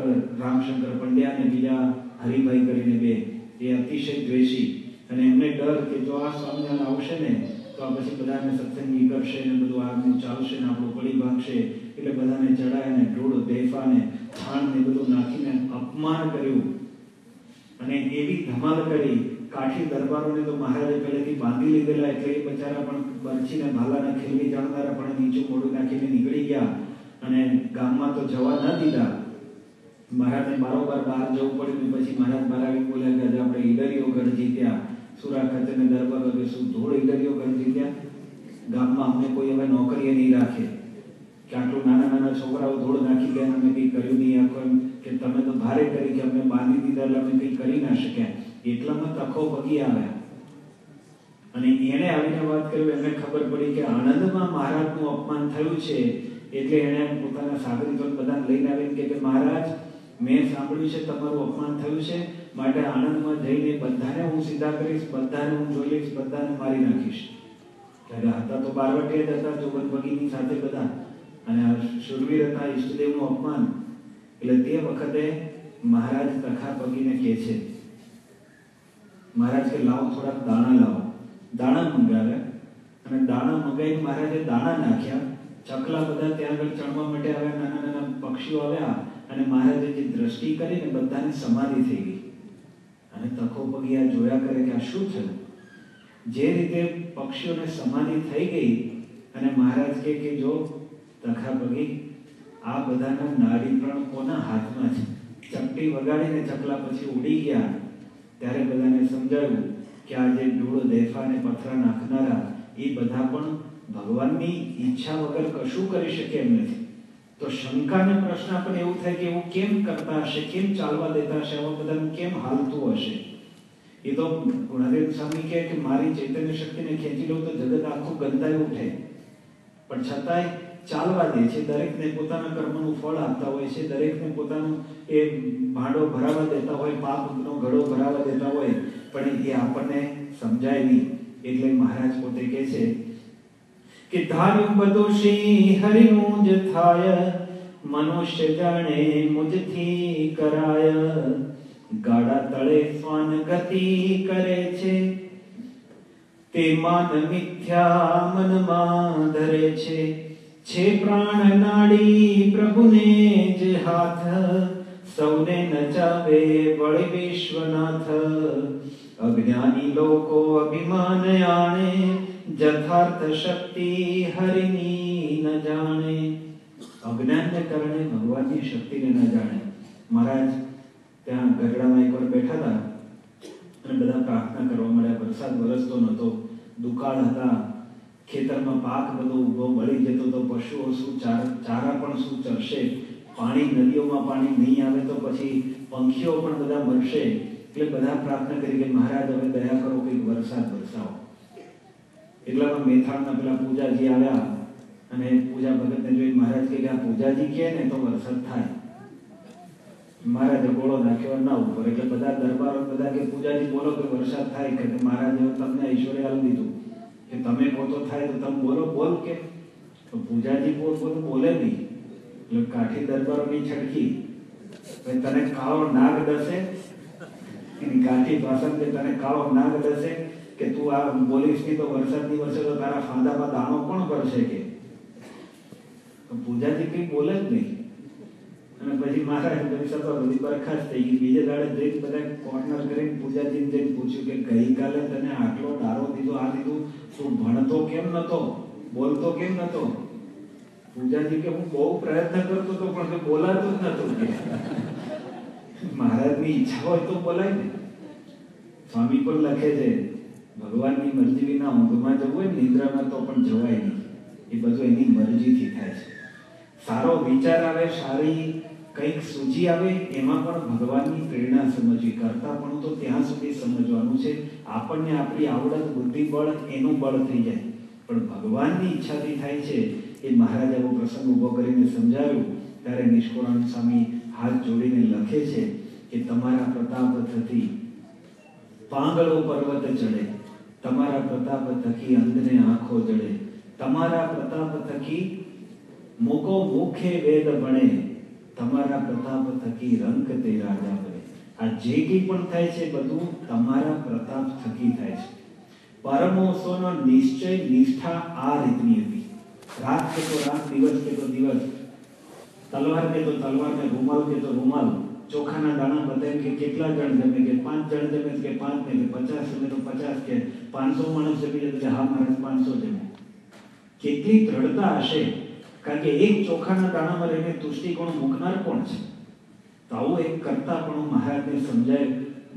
રામશંકર પંડ્યા અને બીજા હરિભાઈ કરીને બે, એ અતિશય દ્વેષી. અને એમને ડર કે જો આ સ્વામિનારાયણ આવશે ને તો આ પછી બધાને સત્સંગી કરશે ને બધું આગનું ચાલશે ને આપણું પડી ભાગશે. એટલે બધાને ચડાય ને ધૂળ દેફા ને છાણ ને બધું નાખીને અપમાન કર્યું અને એવી ધમાલ કરી. કાઠી દરબારોને તો મહારાજે પહેલેથી બાંધી લીધેલા, એટલે એ બચારા પણ બરછીને ભાલાના ખેલવી જાણનારા પણ નીચું મોઢું નાખીને નીકળી ગયા અને ગામમાં તો જવા ન દીધા. મહારાજને બારોબાર બહાર જવું પડ્યું. પછી મહારાજ બહાર આવી બોલ્યા કે આજે આપણે ઈડરીઓ ગઢ જીત્યા. સુરા ખાચરને દરબારો કે શું ધૂળ ઈડરીઓ ગઢ જીત્યા? ગામમાં અમને કોઈ હવે નોકરીએ નહીં રાખે કે આટલું નાના નાના છોકરાઓ ધૂળ નાખી ગયા, અમે કંઈ કર્યું નહીં. આખો એમ કે તમે તો ભારે કરી કે અમને બાંધી દીધા એટલે અમે કંઈ કરી ના શક્યા. એટલામાં તખો પગી આવ્યા અને એને આવીને વાત કરી. એમને ખબર પડી કે આણંદમાં મહારાજનું અપમાન થયું છે. એટલે એને પોતાના સાગરીતો બધા લઈને આવીને કે મહારાજ, મેં સાંભળ્યું છે તમારું અપમાન થયું છે, માટે આણંદમાં જઈને બધાને હું સીધા કરીશ, બધાને હું જોઈ લઈશ, બધાને મારી નાખીશ. ત્યારે હતા તો બારવટીએ જ હતા, જોગન ભગીની સાથે બધા, અને શુરવીર હતા, ઈષ્ટદેવનું અપમાન. એટલે તે વખતે મહારાજ તખા પગીને કહે છે, મહારાજ કે લાવો થોડાક દાણા લાવો. દાણા મંગાવે અને દાણા મંગાવીને મહારાજે દાણા નાખ્યા. ચકલા બધા ત્યાં આગળ ચણવા માટે આવ્યા, નાના નાના પક્ષીઓ આવ્યા અને મહારાજે જે દ્રષ્ટિ કરીને બધાની સમાધિ થઈ ગઈ. અને તખો પગી આ જોયા કરે કે આ શું થયું. જે રીતે પક્ષીઓને સમાધિ થઈ ગઈ અને મહારાજ કે જો તખા પગી, આ બધાના નાડી પ્રાણ કોના હાથમાં છે. ચપટી વગાડીને ચકલા પછી ઉડી ગયા. ત્યારે બધાને સમજાયું કે આ જે ધૂળ દેફા ને પથરા નાખનારા એ બધા પણ ભગવાનની ઈચ્છા વગર કશું કરી શકે એમ નથી. તો શંકાને પ્રશ્ન પણ એવું થાય કે એવું કેમ કરતા હશે, કેમ ચાલવા દેતા હશે, આવા બધાનું કેમ હાલતું હશે. એ તો ગુણાદેવ સ્વામી કહે કે મારી ચૈતન્ય શક્તિને ખેંચી લઉં તો જગત આખું ગંધાઈ ઉઠે, પણ છતાંય ચાલવા દે છે. દરેકને પોતાના કર્મનું ફળ આપતા હોય છે, દરેકને પોતાનું એ ભાંડો ભરાવા દેતા હોય, પાપનો ઘડો ભરાવા દેતા હોય, પણ એ આપણને સમજાય નહીં. એટલે મહારાજ પોતે કહે છે કે ધાર્યું બધું શ્રી હરિનું જ થાય, મનુષ્ય જાણે મુજથી કરાય. ગાડા તળે શ્વાન ગતિ કરે છે, તે માન મિથ્યા મનમાં ધરે છે પ્રાણ નાડી પ્રભુને જ હાથ, સૌને નચાવે બળે વિશ્વનાથ. અજ્ઞાની લોકો અભિમાન આણે, જથાર્થ શક્તિ હરિની ન જાણે. અજ્ઞાનને કારણે ભગવાનની શક્તિને ન જાણે. મહારાજ ત્યાં ગઢડામાં એકવાર બેઠા હતા અને બધા પ્રાર્થના કરવા મળ્યા. વરસાદ વરસતો નહોતો, દુકાળ હતા, ખેતરમાં પાક બધો ઉભો બળી જતો તો પશુઓ શું ચારા પણ શું ચરશે, પાણી નદીઓમાં પાણી નહીં આવે તો પછી પંખીઓ પણ બધા મરશે. એટલે બધા પ્રાર્થના કરી કે મહારાજ હવે દયા કરો, કંઈક વરસાદ વરસાવો. એટલામાં મેથાણના પેલા પૂજાજી આવ્યા અને પૂજા ભગતને જોઈ મહારાજ કે આ પૂજાજી કહે ને તો વરસાદ થાય. મહારાજે ગોળો નાખ્યો ના ઉપર, એટલે બધા દરબારો બધા કે પૂજાજી બોલો કે વરસાદ થાય. કે મહારાજે તમને ઈશ્વરે આલી દીધું કે તમે કહો તો થાય, તો તમે બોલો બોલ કે. તો પૂજાજી બોલે નહીં. એટલે કાઠી દરબારોની છટકી, તને કાળો નાગ દસે, એની કાઠી ભાષા કે તને કાળો નાગ દસે કે તું આ બોલીશ નહીં તો વરસાદ નહીં વરસે તો તારા ફાંદામાં દાણો કોણ ભરશે કે. તો પૂજાજી કઈ બોલે જ નહીં. અને પછી મહારાજ બધી સભા બધી બરખાસ્ત થઈ ગઈ. બીજે દાડે જઈને બધા કોર્નર કરીને પૂજાજીને જઈને પૂછ્યું કે ગઈકાલે તને આટલો ડારો દીધો, આ દીધું, તું ભણતો કેમ નતો, બોલતો કેમ નતો? પૂજાજી કે હું બહુ પ્રયત્ન કરતો હતો પણ બોલાતો જ નતો. મહારાજની ઈચ્છા હોય તો બોલાય ને. સ્વામી પણ લખે છે ભગવાનની મરજી વિના ઊંઘમાં જવું હોય નિદ્રામાં તો પણ જવાય નહીં. એ બધું એની મરજીથી થાય છે. સારો વિચાર આવે, સારી કંઈક સૂચી આવે, એમાં પણ ભગવાનની પ્રેરણા સમજવી. કરતા પણ તો ત્યાં સુધી સમજવાનું છે. આપણને આપણી આવડત બુદ્ધિ બળ એનું બળ થઈ જાય, પણ ભગવાનની ઈચ્છાથી થાય છે. એ મહારાજ એવો પ્રસંગ ઉભો કરીને સમજાવ્યું ત્યારે નિષ્કુળાનંદ સ્વામી હાથ જોડીને લખે છે કે તમારા પ્રતાપ થકી પાંગળો પર્વત ચડે, તમારા પ્રતાપ થકી અંધને આંખો જડે, તમારા પ્રતાપ થકી મૂકો મુખે વેદ ભણે, તમારા પ્રતાપ થકી રંક તે રાજા બને. આ જે કંઈ પણ થાય છે બધું તમારા પ્રતાપ થકી થાય છે. પરમોસોનો નિશ્ચય નિષ્ઠા આ રીતની હતી. રાત કે તો રાત, દિવસ કે તો દિવસ, તલવાર કે તો તલવાર ને રૂમાલ કે તો રૂમાલ. ચોખાના દાણા બતાવે કે કેટલા જણ જમે, કે 5 જણ જમે કે 5 ને, કે 50 જમે તો 50, કે 500 માણસ જમી જાય તો હા મહારાજ 500 જમે. કેટલી દ્રઢતા હશે, કારણ કે એક ચોખાના દાણામાં રહીને તુષ્ટિકોણ મૂકનાર કોણ છે? તો આવું એક કરતા પણ મહારાજને સમજાય.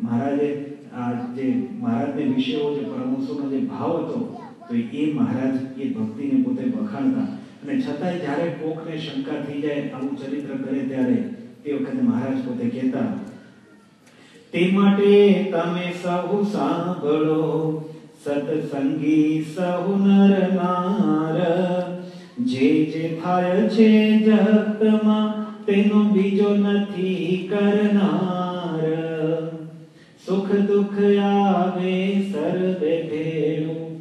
મહારાજે આ જે મહારાજને વિષયો જે પરમહંસોનો જે ભાવ હતો તો એ મહારાજ એ ભક્તિને પોતે વખાણતા. અને છતાંય જ્યારે કોકને શંકા થઈ જાય આવું ચરિત્ર કરે ત્યારે તે વખતે મહારાજ પોતે કહેતા, તે માટે તમે સહુ સાંભળો, સત્સંગી સહુ નર નાર, જે જે થાય છે જગતમાં તેનો બીજો નથી કરનાર. સુખ દુઃખ આવે સર્વે ભેળું,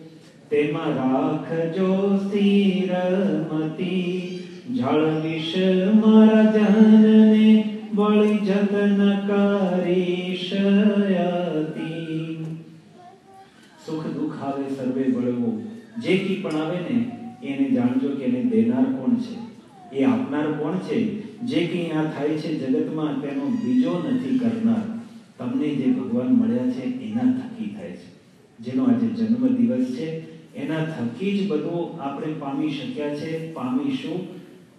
તેમાં રાખજો સ્થિર મતી. જાળવીશ મારા જનને વળી જતન કરીશ અતિ. સુખ દુઃખ આવે સર્વે ભેળું, જે કી પણ આવે ને એને જાણજો કે એને દેનાર કોણ છે, એ આપનાર કોણ છે. જે કંઈ આ થાય છે જગતમાં તેનો બીજો નથી કરનાર. તમને જે ભગવાન મળ્યા છે એના થકી થાય છે. જેનો આજે જન્મ દિવસ છે એના થકી જ બધું આપણે પામી શક્યા છે, પામીશું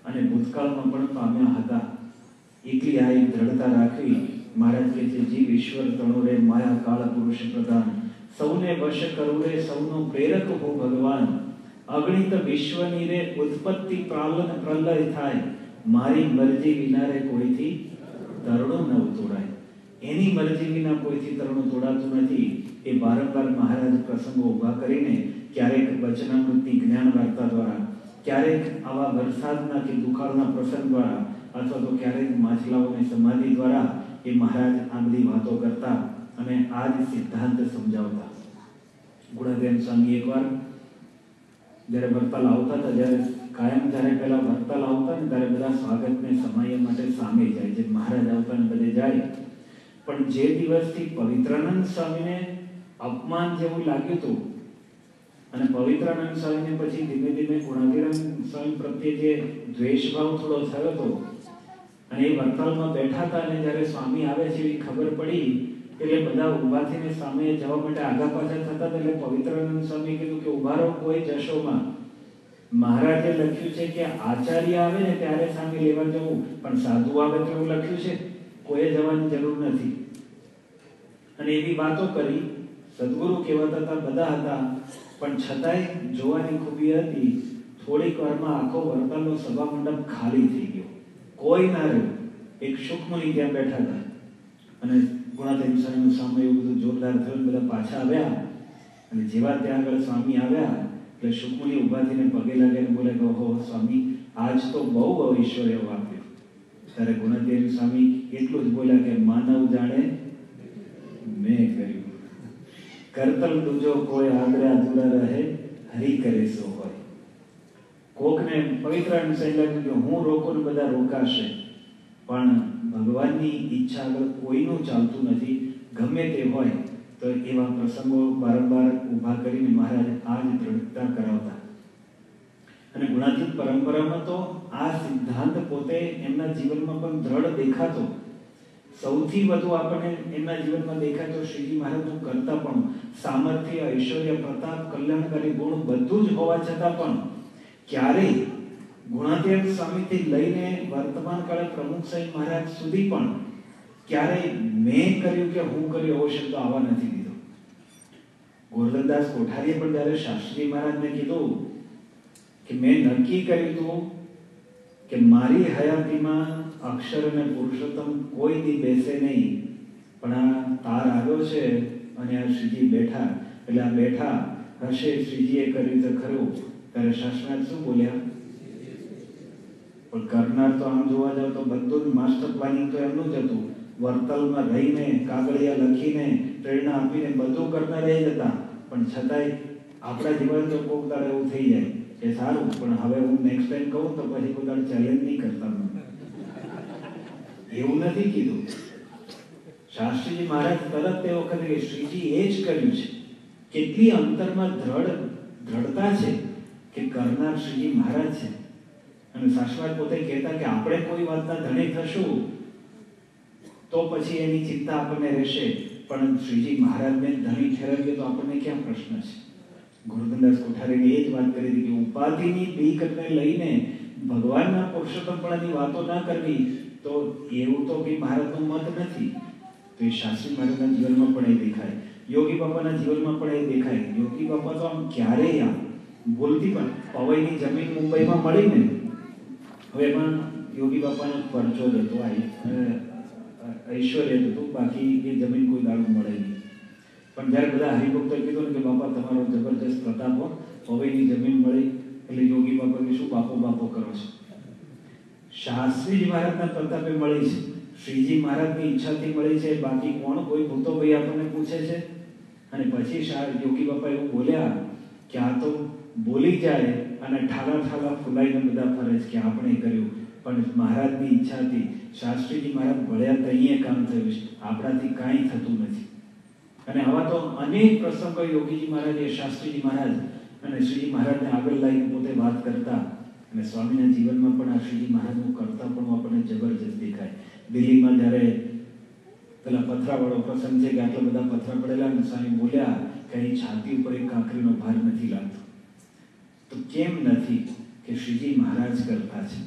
અને ભૂતકાળમાં પણ પામ્યા હતા. એટલી આ એક દ્રઢતા રાખવી. મહારાજ કહે છે જીવ ઈશ્વર તણો રે, માયા કાળ પુરુષ પ્રધાન, સૌને વશ કરું રે, સૌનો પ્રેરક હો ભગવાન. અગણિત વિશ્વની રે ઉત્પત્તિ પાલન પ્રલય થાય, મારી મરજી વિના રે કોઈથી તરણું ન તોડાય. એની મરજી વિના કોઈથી તરણું તોડાતું નથી. એ વારંવાર મહારાજ પ્રસંગો ઉભા કરીને ક્યારેક વચનામૃતની જ્ઞાન વાર્તા દ્વારા, ક્યારેક આવા વરસાદના કે દુકાળના પ્રસંગ દ્વારા, અથવા તો ક્યારેક માછલાઓની સમાધિ દ્વારા એ મહારાજ આ બધી વાતો કરતા અને આ જ સિદ્ધાંત સમજાવતા. ગુણાદેવ સ્વામી એકવાર જ્યારે વરતાલ આવતા હતા, જ્યારે કાયમ જ્યારે પહેલા વરતાલ આવતા ને ત્યારે બધા સ્વાગતને સમાયે માટે સામે જાય. જે મહારાજ આવતા ને બધે જાય પણ જે દિવસથી પવિત્રાનંદ સ્વામીને અપમાન જેવું લાગ્યું હતું અને પવિત્રાનંદ સ્વામીને પછી ધીમે ધીમે ગુણાતીતાનંદ સ્વામી પ્રત્યે જે દ્વેષભાવ થોડો થયો હતો અને એ વડતાલમાં બેઠા હતા અને જ્યારે સ્વામી આવે છે એવી ખબર પડી એટલે બધા ઊભા થઈને સ્વામીએ જવા માટે આગા પાછા થતા હતા એટલે પવિત્રાનંદ સ્વામી કીધું કે ઊભા રહો કોઈ જશોમાં. મહારાજે લખ્યું છે કે આચાર્ય આવે ને ત્યારે સામે લેવા જવું, પણ સાધુ આવે તો એવું લખ્યું છે કોઈ જવાની જરૂર નથી. અને એવી વાતો કરી. સદગુરુ કહેવાતા હતા, બધા હતા, પણ છતાંય જોવાની ખૂબી હતી. થોડીક વારમાં આખો વડતાલનો સભા મંડપ ખાલી થઈ ગયો, કોઈ ના રહ્યું. એક શુકમુનિ ત્યાં બેઠા હતા અને ગુણાતીતાનંદ સ્વામીનું સામે એવું બધું જોરદાર થયું. બધા પાછા આવ્યા અને જેવા ત્યાં આગળ સ્વામી આવ્યા એટલે શુકમુનિ ઊભા થઈને પગે લાગ્યા અને બોલે કે ઓહો સ્વામી, આજ તો બહુ ઐશ્વર્ય વાપ્યું. ત્યારે ગુણાતીતાનંદ સ્વામી એટલું જ બોલ્યા કે માનવ જાણે મેં કર્યું, કરતલ દૂજો કોઈ આદરે અધૂરા રહે, હરી કરે સો હોય. કોકને પવિત્રાનંદ સ્વામી લાગ્યું કે હું રોકું ને બધા રોકાશે, પણ ભગવાનની ઈચ્છા આગળ કોઈનું ચાલતું નથી. ગમે તે હોય તો એવા પ્રસંગો વારંવાર ઊભા કરીને મહારાજ આ જ દ્રઢતા કરાવતા. અને ગુણાતીત પરંપરામાં તો આ સિદ્ધાંત પોતે એમના જીવનમાં પણ દ્રઢ દેખાતો. સૌથી વધુ આપણને એમના જીવનમાં દેખાતો શ્રીજી મહારાજનું કરતા પણ સામર્થ્ય, ઐશ્વર્ય, પ્રતાપ, કલ્યાણકારી ગુણ બધું જ હોવા છતાં પણ ક્યારેય ગુણાતીતાનંદ સ્વામીથી લઈને વર્તમાન કાળે પ્રમુખ સાહેબ મહારાજ સુધી પણ ક્યારેય મેં કર્યું કે હું કર્યું એવો શબ્દ આવવા નથી દીધો. ગોરધનદાસ કોઠારીએ પણ જ્યારે શાસ્ત્રીજી મહારાજને કીધું કે મેં નક્કી કર્યું હતું કે મારી હયાતીમાં અક્ષર અને પુરુષોત્તમ કોઈ દી બેસે નહીં, પણ આ તાર આવ્યો છે અને આ શ્રીજી બેઠા, એટલે આ બેઠા હશે શ્રીજીએ કર્યું તો ખરું. ત્યારે શાસ્ત્રીનાથ શું બોલ્યા? પણ કરનાર તો આમ જોવા જાવ તો બધું જ માસ્ટર પ્લાનિંગ તો એમનું જ હતું. વર્તલમાં રહીને, કાગળિયા લખીને, પ્રેરણા આપીને બધું કરનાર એ જ હતા. પણ છતાંય આપણા જીવન તો કોક દાડે એવું થઈ જાય કે સારું, પણ હવે હું નેક્સ્ટ ટાઈમ કહું તો પછી કોઈ દાડે ચેલેન્જ નહીં કરતા. એવું નથી કીધું. શાસ્ત્રીજી મહારાજ તરત તે વખતે કે શ્રીજી એ જ કર્યું છે. કેટલી અંતરમાં દ્રઢતા છે કે કરનાર શ્રીજી મહારાજ છે. અને શાસ્ત્રાજ પોતે કહેતા કે આપણે કોઈ વાતના ધણી થશું તો પછી એની ચિંતા આપણને રહેશે, પણ શ્રીજી મહારાજને ધણી ઠેરવીએ તો આપણને ક્યાં પ્રશ્ન છે. ગોરધનદાસ કોઠારીએ એ જ વાત કરી હતી કે ઉપાધિની બીકને લઈને ભગવાનના પુરુષોત્તમપણાની વાતો ના કરવી, તો એવું તો કંઈ મહારાજનો મત નથી. તો એ શાસ્ત્રી મહારાજના જીવનમાં પણ એ દેખાય, યોગી બાપાના જીવનમાં પણ એ દેખાય. યોગી બાપા તો આમ ક્યારેય આમ ભૂલથી પણ પવઈની જમીન મુંબઈમાં મળીને, હવે એમાં યોગી બાપાનો પરચો જ હતો, ઐશ્વર્ય હતું, બાકી એ જમીન કોઈ દાડું મળે નહીં. પણ જ્યારે બધા હરિભક્તોએ કીધું ને કે બાપા તમારો જબરજસ્ત પ્રતાપ હો, પવઈની જમીન મળી, એટલે યોગી બાપાને શું બાપો બાપો કરો છો? શાસ્ત્રીજી મહારાજના પ્રતાપે મળી છે, શ્રીજી મહારાજની ઈચ્છાથી મળી છે, બાકી કોણ કોઈ ભૂતો ભાઈ આપણને પૂછે છે? અને પછી યોગી બાપા એવું બોલ્યા કે આ તો બોલી જાય અને ઠાલા ઠાલા ફૂલાઈને બધા ફરે છે કે આપણે કર્યું, પણ મહારાજની ઈચ્છાથી શાસ્ત્રીજી મહારાજ ભળ્યા તો અહીંયા કામ થયું છે, આપણાથી કાંઈ થતું નથી. અને આવા તો અનેક પ્રસંગો યોગીજી મહારાજે, શાસ્ત્રીજી મહારાજ અને શ્રીજી મહારાજને આગળ લાવીને પોતે વાત કરતા. અને સ્વામીના જીવનમાં પણ આ શ્રીજી મહારાજનું કરતા પણ આપણને જબરજસ્ત દેખાય. દિલ્હીમાં જ્યારે પેલા પથરાવાળો પ્રસંગ છે કે આટલા બધા પથરા પડેલા અને સ્વામી બોલ્યા કે અહીં છાતી ઉપર એક કાંકરીનો ભાર નથી લાગતો. તો કેમ નથી કે શ્રીજી મહારાજ કરતા છે,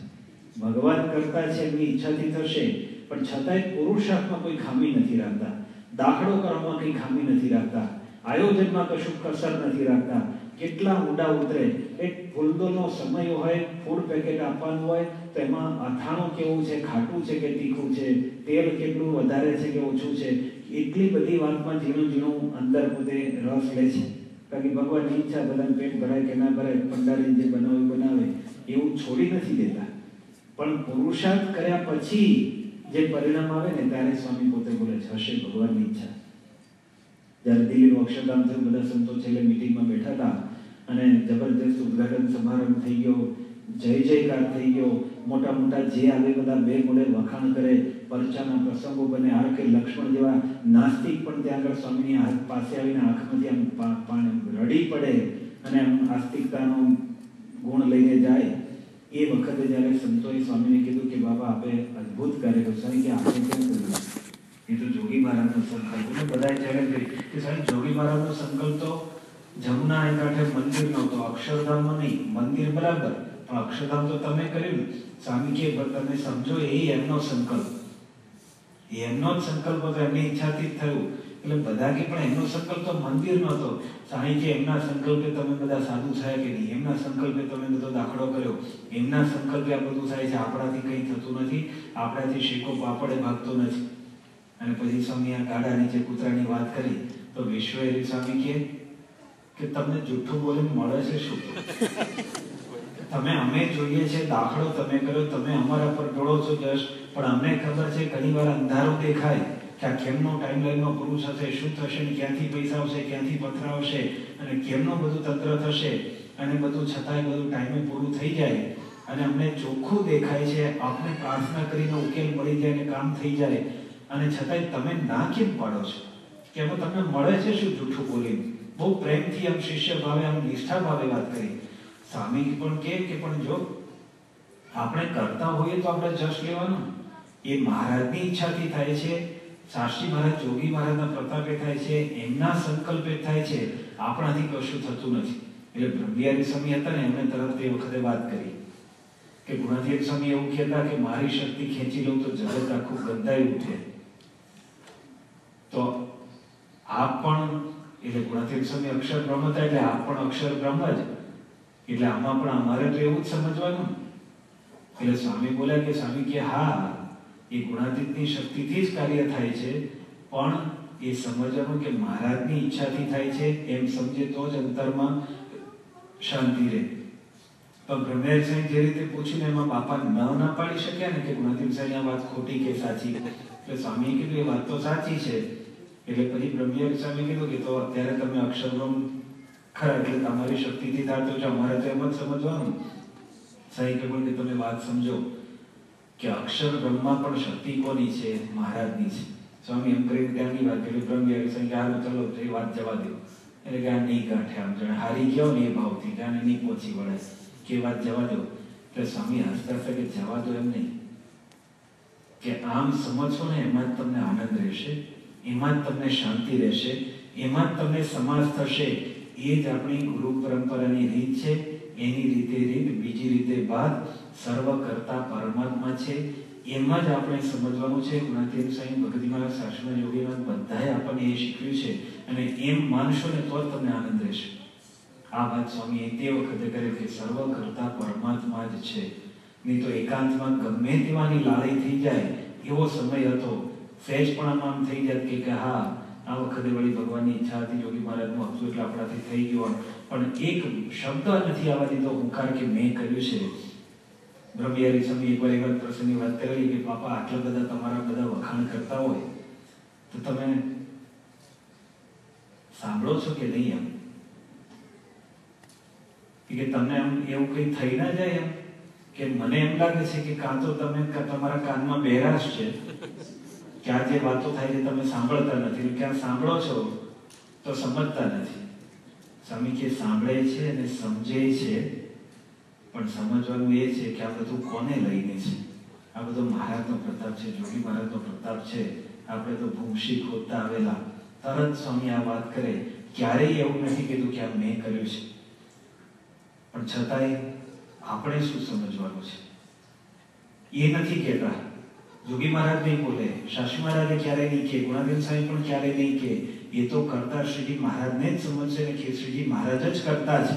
ભગવાન કરતા છે, એમની ઈચ્છાથી થશે, પણ છતાંય પુરુષાર્થમાં કોઈ ખામી નથી રાખતા, દાખલો કરવામાં કંઈ ખામી નથી રાખતા, આયોજનમાં કશું કસર નથી રાખતા. કેટલા ઊંડા ઉતરે. એક ફૂલદોનો સમય હોય, ફૂડ પેકેટ આપવાનું હોય તો એમાં અથાણું કેવું છે, ખાટું છે કે તીખું છે, તેલ કેટલું વધારે છે કે ઓછું છે, એટલી બધી વાતમાં ઝીણું ઝીણું અંદર પોતે રસ લે છે. કારણ કે ભગવાનની ઈચ્છા બધાને પેટ ભરાય કે ના ભરાય, પંડારી જે બનાવે એવું છોડી નથી દેતા. પણ પુરુષાર્થ કર્યા પછી જે પરિણામ આવે ને ત્યારે સ્વામી પોતે બોલે છે હશે ભગવાનની ઈચ્છા. જ્યારે દિલ્હીનું અક્ષરધામ થયું, બધા સંતો છેલ્લે મિટિંગમાં બેઠા હતા અને જબરજસ્ત ઉદઘાટન સમારંભ થઈ ગયો. જય જયકાર થઈ ગયો, મોટા મોટા જે આવે બધા બે મોડે વખાણ કરે, પરચાના પ્રસંગો બને. આ કે લક્ષ્મણ જેવા નાસ્તિક પણ ત્યાં આગળ સ્વામીની હાથ પાસે આવીને આંખમાંથી આમ રડી પડે અને આમ આસ્તિકતાનો ગુણ લઈને જાય. એ વખતે જ્યારે સંતોએ સ્વામીને કીધું કે બાબા આપે અદ્ભુત કાર્ય કર્યું. સ્વામી કે આપણે કેમ કર્યું? એ તો જોગી મહારાજનો સંકલ્પ. બધાએ ચેલેન્જ કરી કે સાહેબ જોગી મહારાજનો સંકલ્પ તો જમુના કાંઠે મંદિર નહોતો, અક્ષરધામમાં નહીં. મંદિર બરાબર, પણ અક્ષરધામ તો તમે કર્યું ને. સ્વામી કે તમે સમજો એ એમનો સંકલ્પ, એમનો જ સંકલ્પ હતો, એમની ઈચ્છાથી જ થયું. એટલે બધા કે પણ એમનો સંકલ્પ તો મંદિર નહોતો. સ્વામી કે એમના સંકલ્પે તમે બધા સાધુ થયા કે નહીં? એમના સંકલ્પે તમે બધો દાખલો કર્યો, એમના સંકલ્પે આ બધું થાય છે. આપણાથી કંઈ થતું નથી, આપણાથી શેકો પાપડે ભાગતો નથી. અને પછી સ્વામી આ ગાડા નીચે કૂતરાની વાત કરી તો વિશ્વહરી સ્વામી કે તમને જૂઠું બોલીને મળે છે શું? તમે અમે જોઈએ છે દાખલો તમે કર્યો, તમે અમારા પર ડોળો છો જશ, પણ અમને ખબર છે ઘણી વાર અંધારું દેખાય કે આ કેમનો ટાઈમલાઈનમાં પૂરું થશે, શું થશે, ક્યાંથી પૈસા આવશે, ક્યાંથી પથરા આવશે અને કેમનું બધું તંત્ર થશે. અને બધું છતાંય બધું ટાઈમે પૂરું થઈ જાય અને અમને ચોખ્ખું દેખાય છે, આપણે પ્રાર્થના કરીને ઉકેલ મળી જાય અને કામ થઈ જાય, અને છતાંય તમે ના કેમ પાડો છો? કે એમાં તમને મળે છે શું જૂઠું બોલીને? બહુ પ્રેમથી આમ શિષ્ય ભાવે આમ નિષ્ઠા ભાવે વાત કરી. સ્વામી પણ કે પણ જો આપણે કરતા હોઈએ તો આપણે જશ લેવાનું. એ મહારાજની ઈચ્છાથી થાય છે, શાસ્ત્રી મહારાજ જોગી મહારાજના પ્રતાપે થાય છે, એમના સંકલ્પે થાય છે, આપણાથી કશું થતું નથી. એટલે બ્રહ્મવિહારી સ્વામી હતા ને, એમણે તરત તે વખતે વાત કરી કે ગુણાતીત સ્વામી એવું કહેતા કે મારી શક્તિ ખેંચી લઉં તો જગત આખું ગંધાઈ ઉઠે. તો આપ પણ એટલે ગુણાતીત સ્વામી અક્ષર બ્રહ્મ હતા, એટલે આપ પણ અક્ષર બ્રહ્મ જ. એટલે આમાં પણ અમારે તો એવું જ સમજવાનું. એટલે સ્વામી બોલ્યા કે સ્વામી કે હા, એ ગુણાતીતની શક્તિથી જ કાર્ય થાય છે, પણ એ સમજવાનું કે મહારાજની ઈચ્છાથી થાય છે એમ સમજે તો જ અંતરમાં શાંતિ રહે. પણ બ્રહ્મવિહારી સ્વામી જે રીતે પૂછીને એમાં બાપા ના પાડી શક્યા ને કે ગુણાતીત સ્વામી આ વાત ખોટી કે સાચી? એટલે સ્વામીએ કીધું એ વાત તો સાચી છે. એટલે પછી બ્રહ્મવિહારી સ્વામી કીધું કે તો અત્યારે તમે અક્ષરબ્રહ્મ ખરા, એટલે તમારી શક્તિથી થતો છે, અમારે તો એમ જ સમજવાનું. સાહેબ કે તમે વાત સમજો કે અક્ષર બ્રહ્મા પણ શક્તિ કોની છે? મહારાજની છે. સ્વામી એમ કરીને ત્યાંની વાત કરી. બ્રહ્મવિહારી સ્વામી કે હારું ચલો એ વાત જવા દો. એટલે કે આ નહીં ગાંઠે, આમ જાણે હારી ગયો ને એ ભાવથી જાણે નહીં પહોંચી વળે કે વાત જવા દો. એટલે સ્વામી હસતા હતા કે જવા દો એમ નહીં, કે આમ સમજશો ને એમાં જ તમને આનંદ રહેશે, એમાં જ તમને શાંતિ રહેશે, એમાં જ તમને સમાજ થશે. એ જ આપણી ગુરુ પરંપરાની રીત છે. એની રીતે રીત, બીજી રીતે બાદ, સર્વ કરતા પરમાત્મા છે. એમાં જ આપણે સમજવાનું છે. ગુણાતીત સ્વામી, ભગવતીમાં, શાસ્ત્રમાં, યોગીમાં બધાએ આપણને એ શીખવ્યું છે. અને એમ માનશો ને તો જ તમને આનંદ રહેશે. આ વાત સ્વામીએ તે વખતે કરી કે સર્વ કરતા પરમાત્મા જ છે. નહીં તો એકાંતમાં ગમે તેવાની લાળી થઈ જાય એવો સમય હતો. સહેજ પણ આમ થઈ જાય કે હા આ વખતે વળી ભગવાનની ઈચ્છા હતી, યોગી મહારાજનું હતું એટલે આપણાથી થઈ ગયું, પણ એક શબ્દ નથી આવવા દીધો હુંકાર કે મેં કર્યું છે. બ્રહ્મવિહારી સ્વામી એકવાર એવા પ્રસંગની વાત કરેલી કે બાપા આટલા બધા તમારા બધા વખાણ કરતા હોય તો તમે સાંભળો છો કે નહીં? એમ કે તમને એમ એવું કંઈ થઈ ના જાય એમ કે મને એમ લાગે છે કે કાં તો તમે તમારા કાનમાં બહેરાશ છે કે આ જે વાતો થાય છે તમે સાંભળતા નથી, ક્યાં સાંભળો છો તો સમજતા નથી. સ્વામી કે સાંભળે છે અને સમજે છે, પણ સમજવાનું એ છે કે આ બધું કોને લઈને છે? આ બધો મહારાજનો પ્રતાપ છે, જોગી મહારાજનો પ્રતાપ છે. આપણે તો ભૂમશી ખોદતા આવેલા. તરત સ્વામી આ વાત કરે. ક્યારેય એવું નથી કીધું કે આ મેં કર્યું છે, પણ છતાંય આપણે શું સમજવાનું છે એ નથી કહેતા. જોગી મહારાજ નહીં બોલે, શાસ્ત્રી મહારાજે ક્યારેય નહીં કહે, ગુણાતીત સ્વામી પણ ક્યારેય નહીં કહે. એ તો કરતા શ્રીજી મહારાજને જ સમજશે ને કે શ્રીજી મહારાજ જ કરતા છે.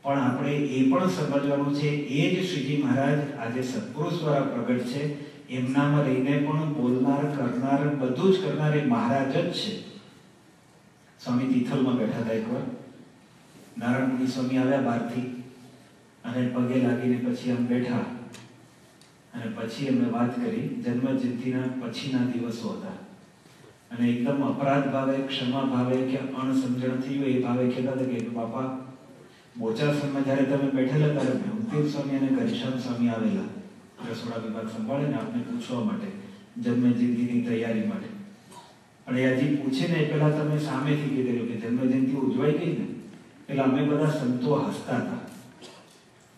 પણ આપણે એ પણ સમજવાનું છે એ જ શ્રીજી મહારાજ આજે સત્પુરુષ દ્વારા પ્રગટ છે. એમનામાં રહીને પણ બોલનાર, કરનાર, બધું જ કરનાર એ મહારાજ જ છે. સ્વામી તિથલમાં બેઠા હતા એકવાર. નારાયણ મુનિ સ્વામી આવ્યા બહારથી અને પગે લાગીને પછી આમ બેઠા અને પછી એમને વાત કરી. જન્મ જયંતિના પછીના દિવસો હતા અને એકદમ અપરાધ ભાવે, ક્ષમા ભાવે કે અણસમજણથી એ ભાવે કહેતા હતા કે બાપા બોચાસનમાં જ્યારે તમે બેઠેલા ત્યારે બ્રહ્મદેવ સ્વામી અને ઘનશ્યામ સ્વામી આવેલા રસોડા વિભાગ સંભાળે ને આપને પૂછવા માટે, જન્મ જયંતિની તૈયારી માટે. પણ એ હજી પૂછે ને એ પહેલા તમે સામેથી કીધેલું કે જન્મ જયંતિ ઉજવાઈ ગઈ ને, એટલે અમે બધા સંતો હસતા હતા,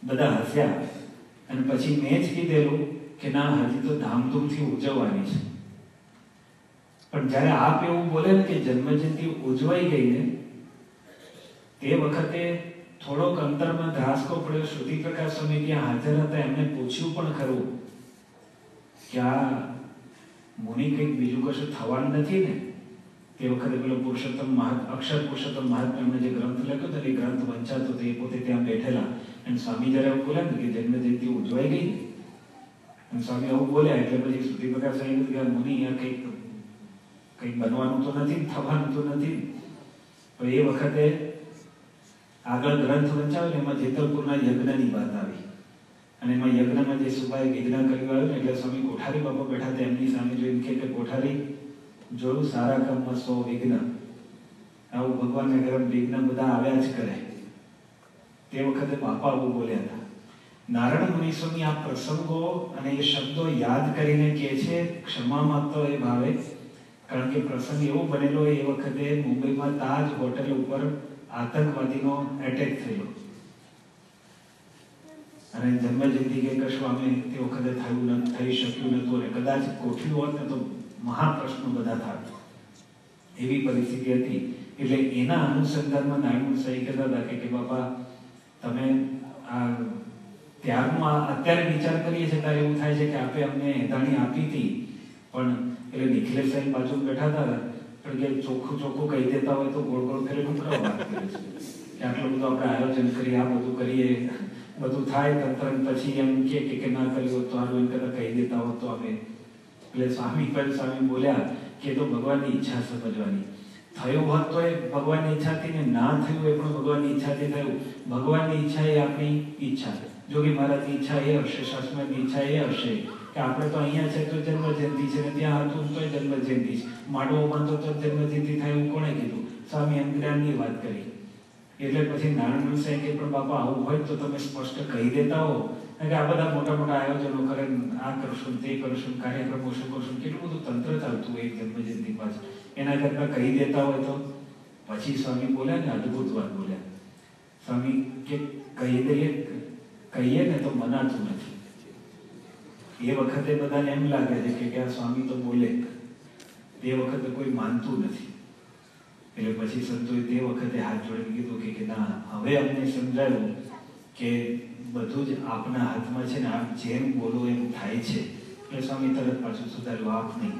બધા હસ્યા. અને પછી મેં જ કીધેલું કે ના, હજી તો ધામધૂમથી ઉજવવાની છે. પણ જ્યારે આપ એવું બોલે ને કે જન્મ જયંતિ ઉજવાઈ ગઈ ને, તે વખતે થોડોક અંતરમાં ધ્રાસકો પડ્યો. શ્રુતિ પ્રકાશ સ્વામી ત્યાં હાજર હતા, એમને પૂછ્યું પણ ખરું કે આ મુનિ કંઈક બીજું કશું થવાનું નથી ને? તે વખતે પેલો પુરુષોત્તમ અક્ષર પુરુષોત્તમ મહાત્માનો જે ગ્રંથ લખ્યો હતો એ ગ્રંથ વંચાતો હતો, એ પોતે ત્યાં બેઠેલા. અને સ્વામી જ્યારે એવું બોલ્યા ને કે જન્મ જયંતિ ઉજવાઈ ગઈ ને, અને સ્વામી આવું બોલ્યા એટલે પછી શ્રુતિ પ્રકાશ સ્વામી કે મુનિ અહીંયા કંઈક બનવાનું તો નથી, થવાનું તો નથી. તો એ વખતે આગળ ગ્રંથ વંચાવ્યો ને એમાં જેતલપુરના યજ્ઞની વાત આવી. અને એમાં યજ્ઞમાં જે સુબાએ વિઘ્ન કર્યું આવ્યું ને, એટલે સ્વામી કોઠારી બાપા બેઠા હતા, એમની સામે જોઈને કે કોઠારી જોયું, સારા કામમાં 100 વિઘ્ન. આવું ભગવાનને ઘરે વિઘ્ન બધા આવ્યા જ કરે. તે વખતે બાપા આવું બોલ્યા હતા. નારાયણ મુનિ સ્વામી આ પ્રસંગો અને એ શબ્દો યાદ કરીને કહે છે, ક્ષમા માંગતો એ ભાવે. કારણ કે પ્રસંગ એવો બનેલો એ વખતે મુંબઈમાં તાજ હોટેલ ઉપર આતંકવાદીનો એટેક થયો અને જન્મ જયંતિ કે કશું અમે તે વખતે થઈ શક્યું નતું. અને કદાચ ગોઠવ્યું હોત ને તો મહાપ્રશ્નો બધા થાત, એવી પરિસ્થિતિ હતી. એટલે એના અનુસંધાનમાં નારાયણ સાહેબ કહેતા હતા કે બાપા તમે આ ત્યારનો અત્યારે વિચાર કરીએ છીએ ત્યારે એવું થાય છે કે આપે અમને એધાણી આપી હતી, પણ એટલે નિખિલેશ સાહેબ બાજુ બેઠા હતા પણ કે ચોખ્ખું ચોખ્ખું કહી દેતા હોય તો ગોળ ગોળ ફેરે હું કરવા વાત કરે છે કે આટલું બધું આપણે આયોજન કરીએ, આ બધું કરીએ, બધું થાય તંત્ર પછી એમ કે ના કર્યું હોત તો હારું, એમ કરતા કહી દેતા હોત તો અમે. એટલે સ્વામી બોલ્યા કે તો ભગવાનની ઈચ્છા સમજવાની. થયું હોત તો એ ભગવાનની ઈચ્છાથી ને ના થયું એ પણ ભગવાનની ઈચ્છાથી થયું. ભગવાનની ઈચ્છા એ આપણી ઈચ્છા, જોગી મહારાજની ઈચ્છા એ હશે, શાસ્ત્રની ઈચ્છા એ હશે કે આપણે તો અહીંયા છે તો જન્મ જયંતિ છે, ને ત્યાં હતું તો જન્મ જયંતિ છે, માંડવો બાંધો તો જન્મ જયંતિ થાય એવું કોણે કીધું? સ્વામી એમ જ્ઞાનની વાત કરી. એટલે પછી નારાયણ સાહેબ કે પણ બાપા આવું હોય તો તમે સ્પષ્ટ કહી દેતા હો કે આ બધા મોટા મોટા આયોજનો કરે, આ કરશું તે કરશું, કાર્યક્રમો શું કરશું, કેટલું બધું તંત્ર ચાલતું હોય જન્મ જયંતિ પાછળ, એના કરતા કહી દેતા હોય તો. પછી સ્વામી બોલ્યા ને અદભુત વાત બોલ્યા. સ્વામી કે કહીએ ને તો મનાતું નથી. એ વખતે બધાને એમ લાગે છે કે આ સ્વામી તો બોલે, તે વખતે કોઈ માનતું નથી. એટલે પછી સંતોએ તે વખતે હાથ જોડીને કીધું કે ના, હવે અમને સમજાયું કે બધું જ આપના હાથમાં છે ને, આપ જેમ બોલો એમ થાય છે. એટલે સ્વામી તરત પાછું સુધાર્યું, આપ નહીં,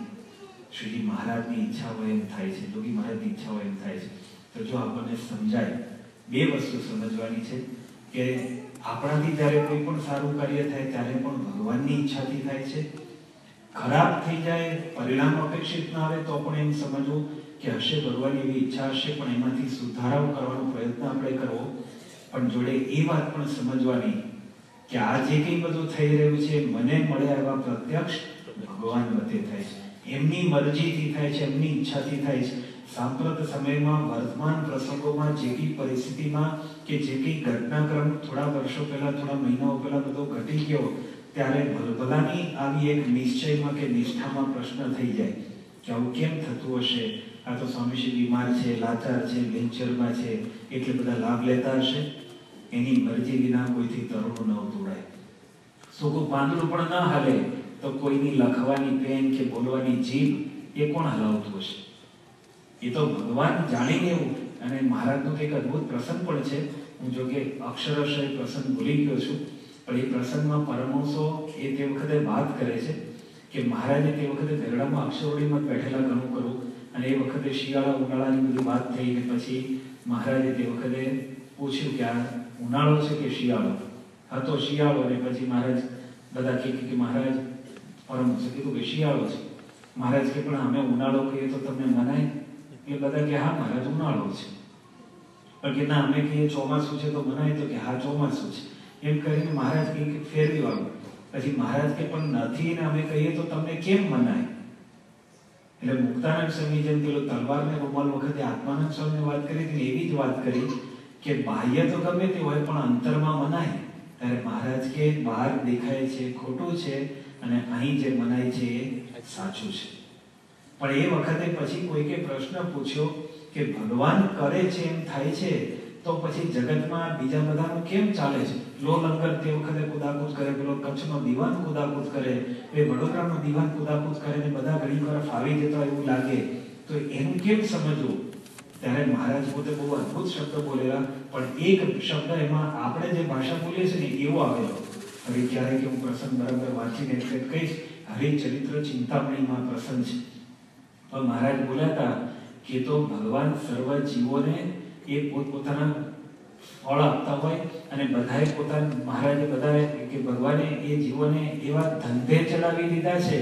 શ્રીજી મહારાજની ઈચ્છા હોય એમ થાય છે, યોગી મહારાજની ઈચ્છા હોય એમ થાય છે. તો જો આપણને સમજાય, બે વસ્તુ સમજવાની છે કે આપણાથી જ્યારે કોઈ પણ સારું કાર્ય થાય ત્યારે પણ ભગવાનની ઈચ્છાથી થાય છે. ખરાબ થઈ જાય, પરિણામ અપેક્ષિત ના આવે તો પણ એમ સમજવું કે હશે ભગવાનની એવી ઈચ્છા હશે, પણ એમાંથી સુધારાઓ કરવાનો પ્રયત્ન આપણે કરવો. પણ જોડે એ વાત પણ સમજવાની કે આ જે કંઈ બધું થઈ રહ્યું છે મને મળ્યા એવા પ્રત્યક્ષ ભગવાન વતે થાય છે, એમની મરજીથી થાય છે, એમની ઈચ્છાથી થાય છે. સાંપ્રત સમયમાં વર્તમાન પ્રસંગોમાં જે કંઈ પરિસ્થિતિમાં કે જે કંઈ ઘટનાક્રમ થોડા વર્ષો પહેલા, થોડા મહિનાઓ પહેલા બધો ઘટી ગયો, ત્યારે ભલભલાની આવી એક નિશ્ચયમાં કે નિષ્ઠામાં પ્રશ્ન થઈ જાય કે આવું કેમ થતું હશે? આ તો સ્વામીશ્રી બીમાર છે, લાચાર છે, વેન્ચરમાં છે, એટલે બધા લાભ લેતા હશે. એની મરજી વિના કોઈથી તરુણ ન તોડાય. સૂકું પાંદડું પણ ના હાલે તો કોઈની લખવાની પેન કે બોલવાની જીભ એ કોણ હલાવતું હશે? એ તો ભગવાન જાણીને એવું. અને મહારાજનો એક અદભુત પ્રસંગ પણ છે. હું જો કે અક્ષરશ એ પ્રસંગ ભૂલી ગયો છું, પણ એ પ્રસંગમાં પરમહંસો એ તે વખતે વાત કરે છે કે મહારાજે તે વખતે ગરડામાં અક્ષરવડીમાં બેઠેલા ઘણું કરવું, અને એ વખતે શિયાળા ઉનાળાની બધી વાત થઈ. ને પછી મહારાજે તે વખતે પૂછ્યું કે આ ઉનાળો છે કે શિયાળો? હતો શિયાળો. અને પછી મહારાજ બધા કે મહારાજ, પરમહંસે કીધું કે શિયાળો છે. મહારાજ કે પણ અમે ઉનાળો કહીએ તો તમને મનાય? એટલે બધા કે હા મહારાજ ઉનાળો છે. પણ કે ના, અમે કહીએ ચોમાસું છે તો મનાય? તો કે હા ચોમાસું છે. એમ કરીને મહારાજ કે ફેરવી વાળું. પછી મહારાજ કે પણ નથી ને અમે કહીએ તો તમને કેમ મનાય? એટલે મુક્તાનંદ સ્વામી જેમ પેલો તલવારને રૂમાલ વખતે આત્માનંદ સ્વામીને વાત કરી હતી, એવી જ વાત કરી કે બાહ્ય તો ગમે તે હોય પણ અંતરમાં મનાય, ત્યારે મહારાજ કે બહાર દેખાય છે ખોટું છે અને અહીં જે મનાય છે એ સાચું છે. પણ એ વખતે પછી કોઈકે પ્રશ્ન પૂછ્યો કે ભગવાન કરે છે એમ થાય છે તો પછી જગતમાં બીજા બધાનું કેમ ચાલે છે? લો લંગર તે વખતે કુદાકૂદ કરે, પેલો કચ્છનો દીવાન કુદાકૂદ કરે, એ વડોદરાનો દીવાન કુદાકૂદ કરે ને બધા ઘણી વાર ફાવી જતા એવું લાગે, તો એનું કેમ સમજવું? ત્યારે મહારાજ પોતે બહુ અદ્ભુત શબ્દ બોલેલા, પણ એક શબ્દ એમાં આપણે જે ભાષા બોલીએ છીએ ને એવો આવેલો. હવે ક્યારેક હું પ્રસંગ બરાબર વાંચીને એટલે કહીશ, હરિચરિત્ર ચિંતામણીમાં પ્રસંગ છે. તો મહારાજ બોલ્યા હતા કે તો ભગવાન સર્વ જીવોને એ પોતપોતાના ફળ આપતા હોય અને બધાએ પોતાના મહારાજે બધાએ કે ભગવાને એ જીવોને એવા ધંધે ચડાવી દીધા છે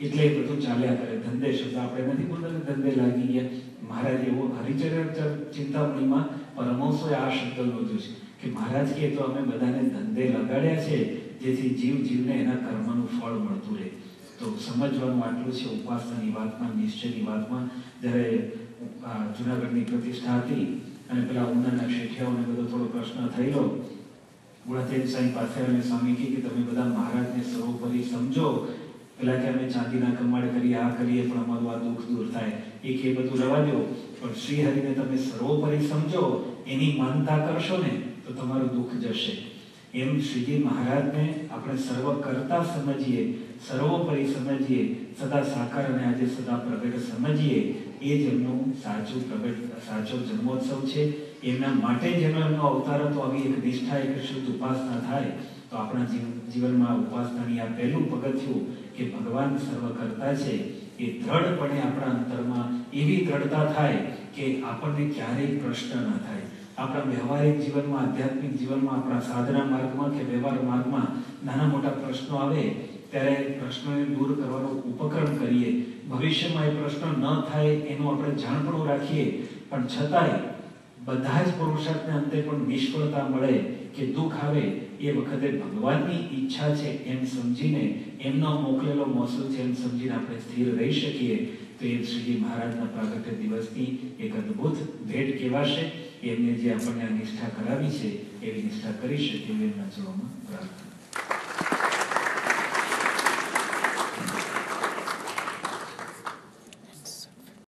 એટલે એ બધું ચાલ્યા કરે. ધંધે શબ્દ આપણે નથી બોલતા ધંધે લાગી ગયા. મહારાજ એવો હરિચરિત્ર ચિંતામણીમાં પરમહંસોએ આ શબ્દ નોંધ્યું છે કે મહારાજ કે તો અમે બધાને ધંધે લગાડ્યા છે જેથી જીવ જીવને એના કર્મનું ફળ મળતું રહે. તો સમજવાનું આટલું છે ઉપાસનાની વાતમાં, નિશ્ચયની વાતમાં. જ્યારે જુનાગઢની પ્રતિષ્ઠા હતી અને પેલા ઉનાના શેઠિયાઓને બધો થોડો પ્રશ્ન થયેલો, ગુણાતીત સાંઈ પાસે અને સ્વામી કે તમે બધા મહારાજને સર્વોપરી સમજો. પેલા કે અમે ચાંદીના કમાડ કરીએ, આ કરીએ, પણ અમારું આ દુઃખ દૂર થાય. એ કે બધું રવા દો, પણ શ્રી હરિને તમે સર્વોપરી સમજો, એની માનતા કરશો ને તો તમારું દુઃખ જશે. એમ શ્રીજી મહારાજને આપણે સર્વ કરતા સમજીએ, સર્વોપરી સમજીએ, સદા સાકાર અને આજે સદા પ્રગટ સમજીએ, એ જ એમનું સાચો જન્મોત્સવ છે. એમના માટે જેનો એમનો અવતાર હતો. આવી એક નિષ્ઠા, એક શુદ્ધ ઉપાસના થાય તો આપણા જીવનમાં ઉપાસનાની આ પહેલું પગથિયું કે ભગવાન સર્વ કરતા છે એ દ્રઢપણે આપણા અંતરમાં એવી દ્રઢતા થાય કે આપણને ક્યારેય પ્રશ્ન ન થાય. આપણા વ્યવહારિક જીવનમાં, આધ્યાત્મિક જીવનમાં, આપણા સાધના માર્ગમાં કે વ્યવહાર માર્ગમાં નાના મોટા પ્રશ્નો આવે ત્યારે પ્રશ્નોને દૂર કરવાનો ઉપક્રમ કરીએ. ભવિષ્યમાં એ પ્રશ્ન ન થાય એનું આપણે જાણપણું રાખીએ, પણ છતાંય બધા જ પુરુષાર્થને અંતે પણ નિષ્ફળતા મળે કે દુઃખ આવે એ વખતે ભગવાનની ઈચ્છા છે એમ સમજીને, એમનો મોકલેલો મોસલ છે એમ સમજીને આપણે સ્થિર રહી શકીએ તો એ શ્રીજી મહારાજના પ્રાગટ્ય દિવસની એક અદ્ભુત ભેટ કહેવાશે. એમને જે આપણને આ નિષ્ઠા કરાવી છે એવી નિષ્ઠા કરી શકીએ એમના ચરણોમાં પ્રાર્થના.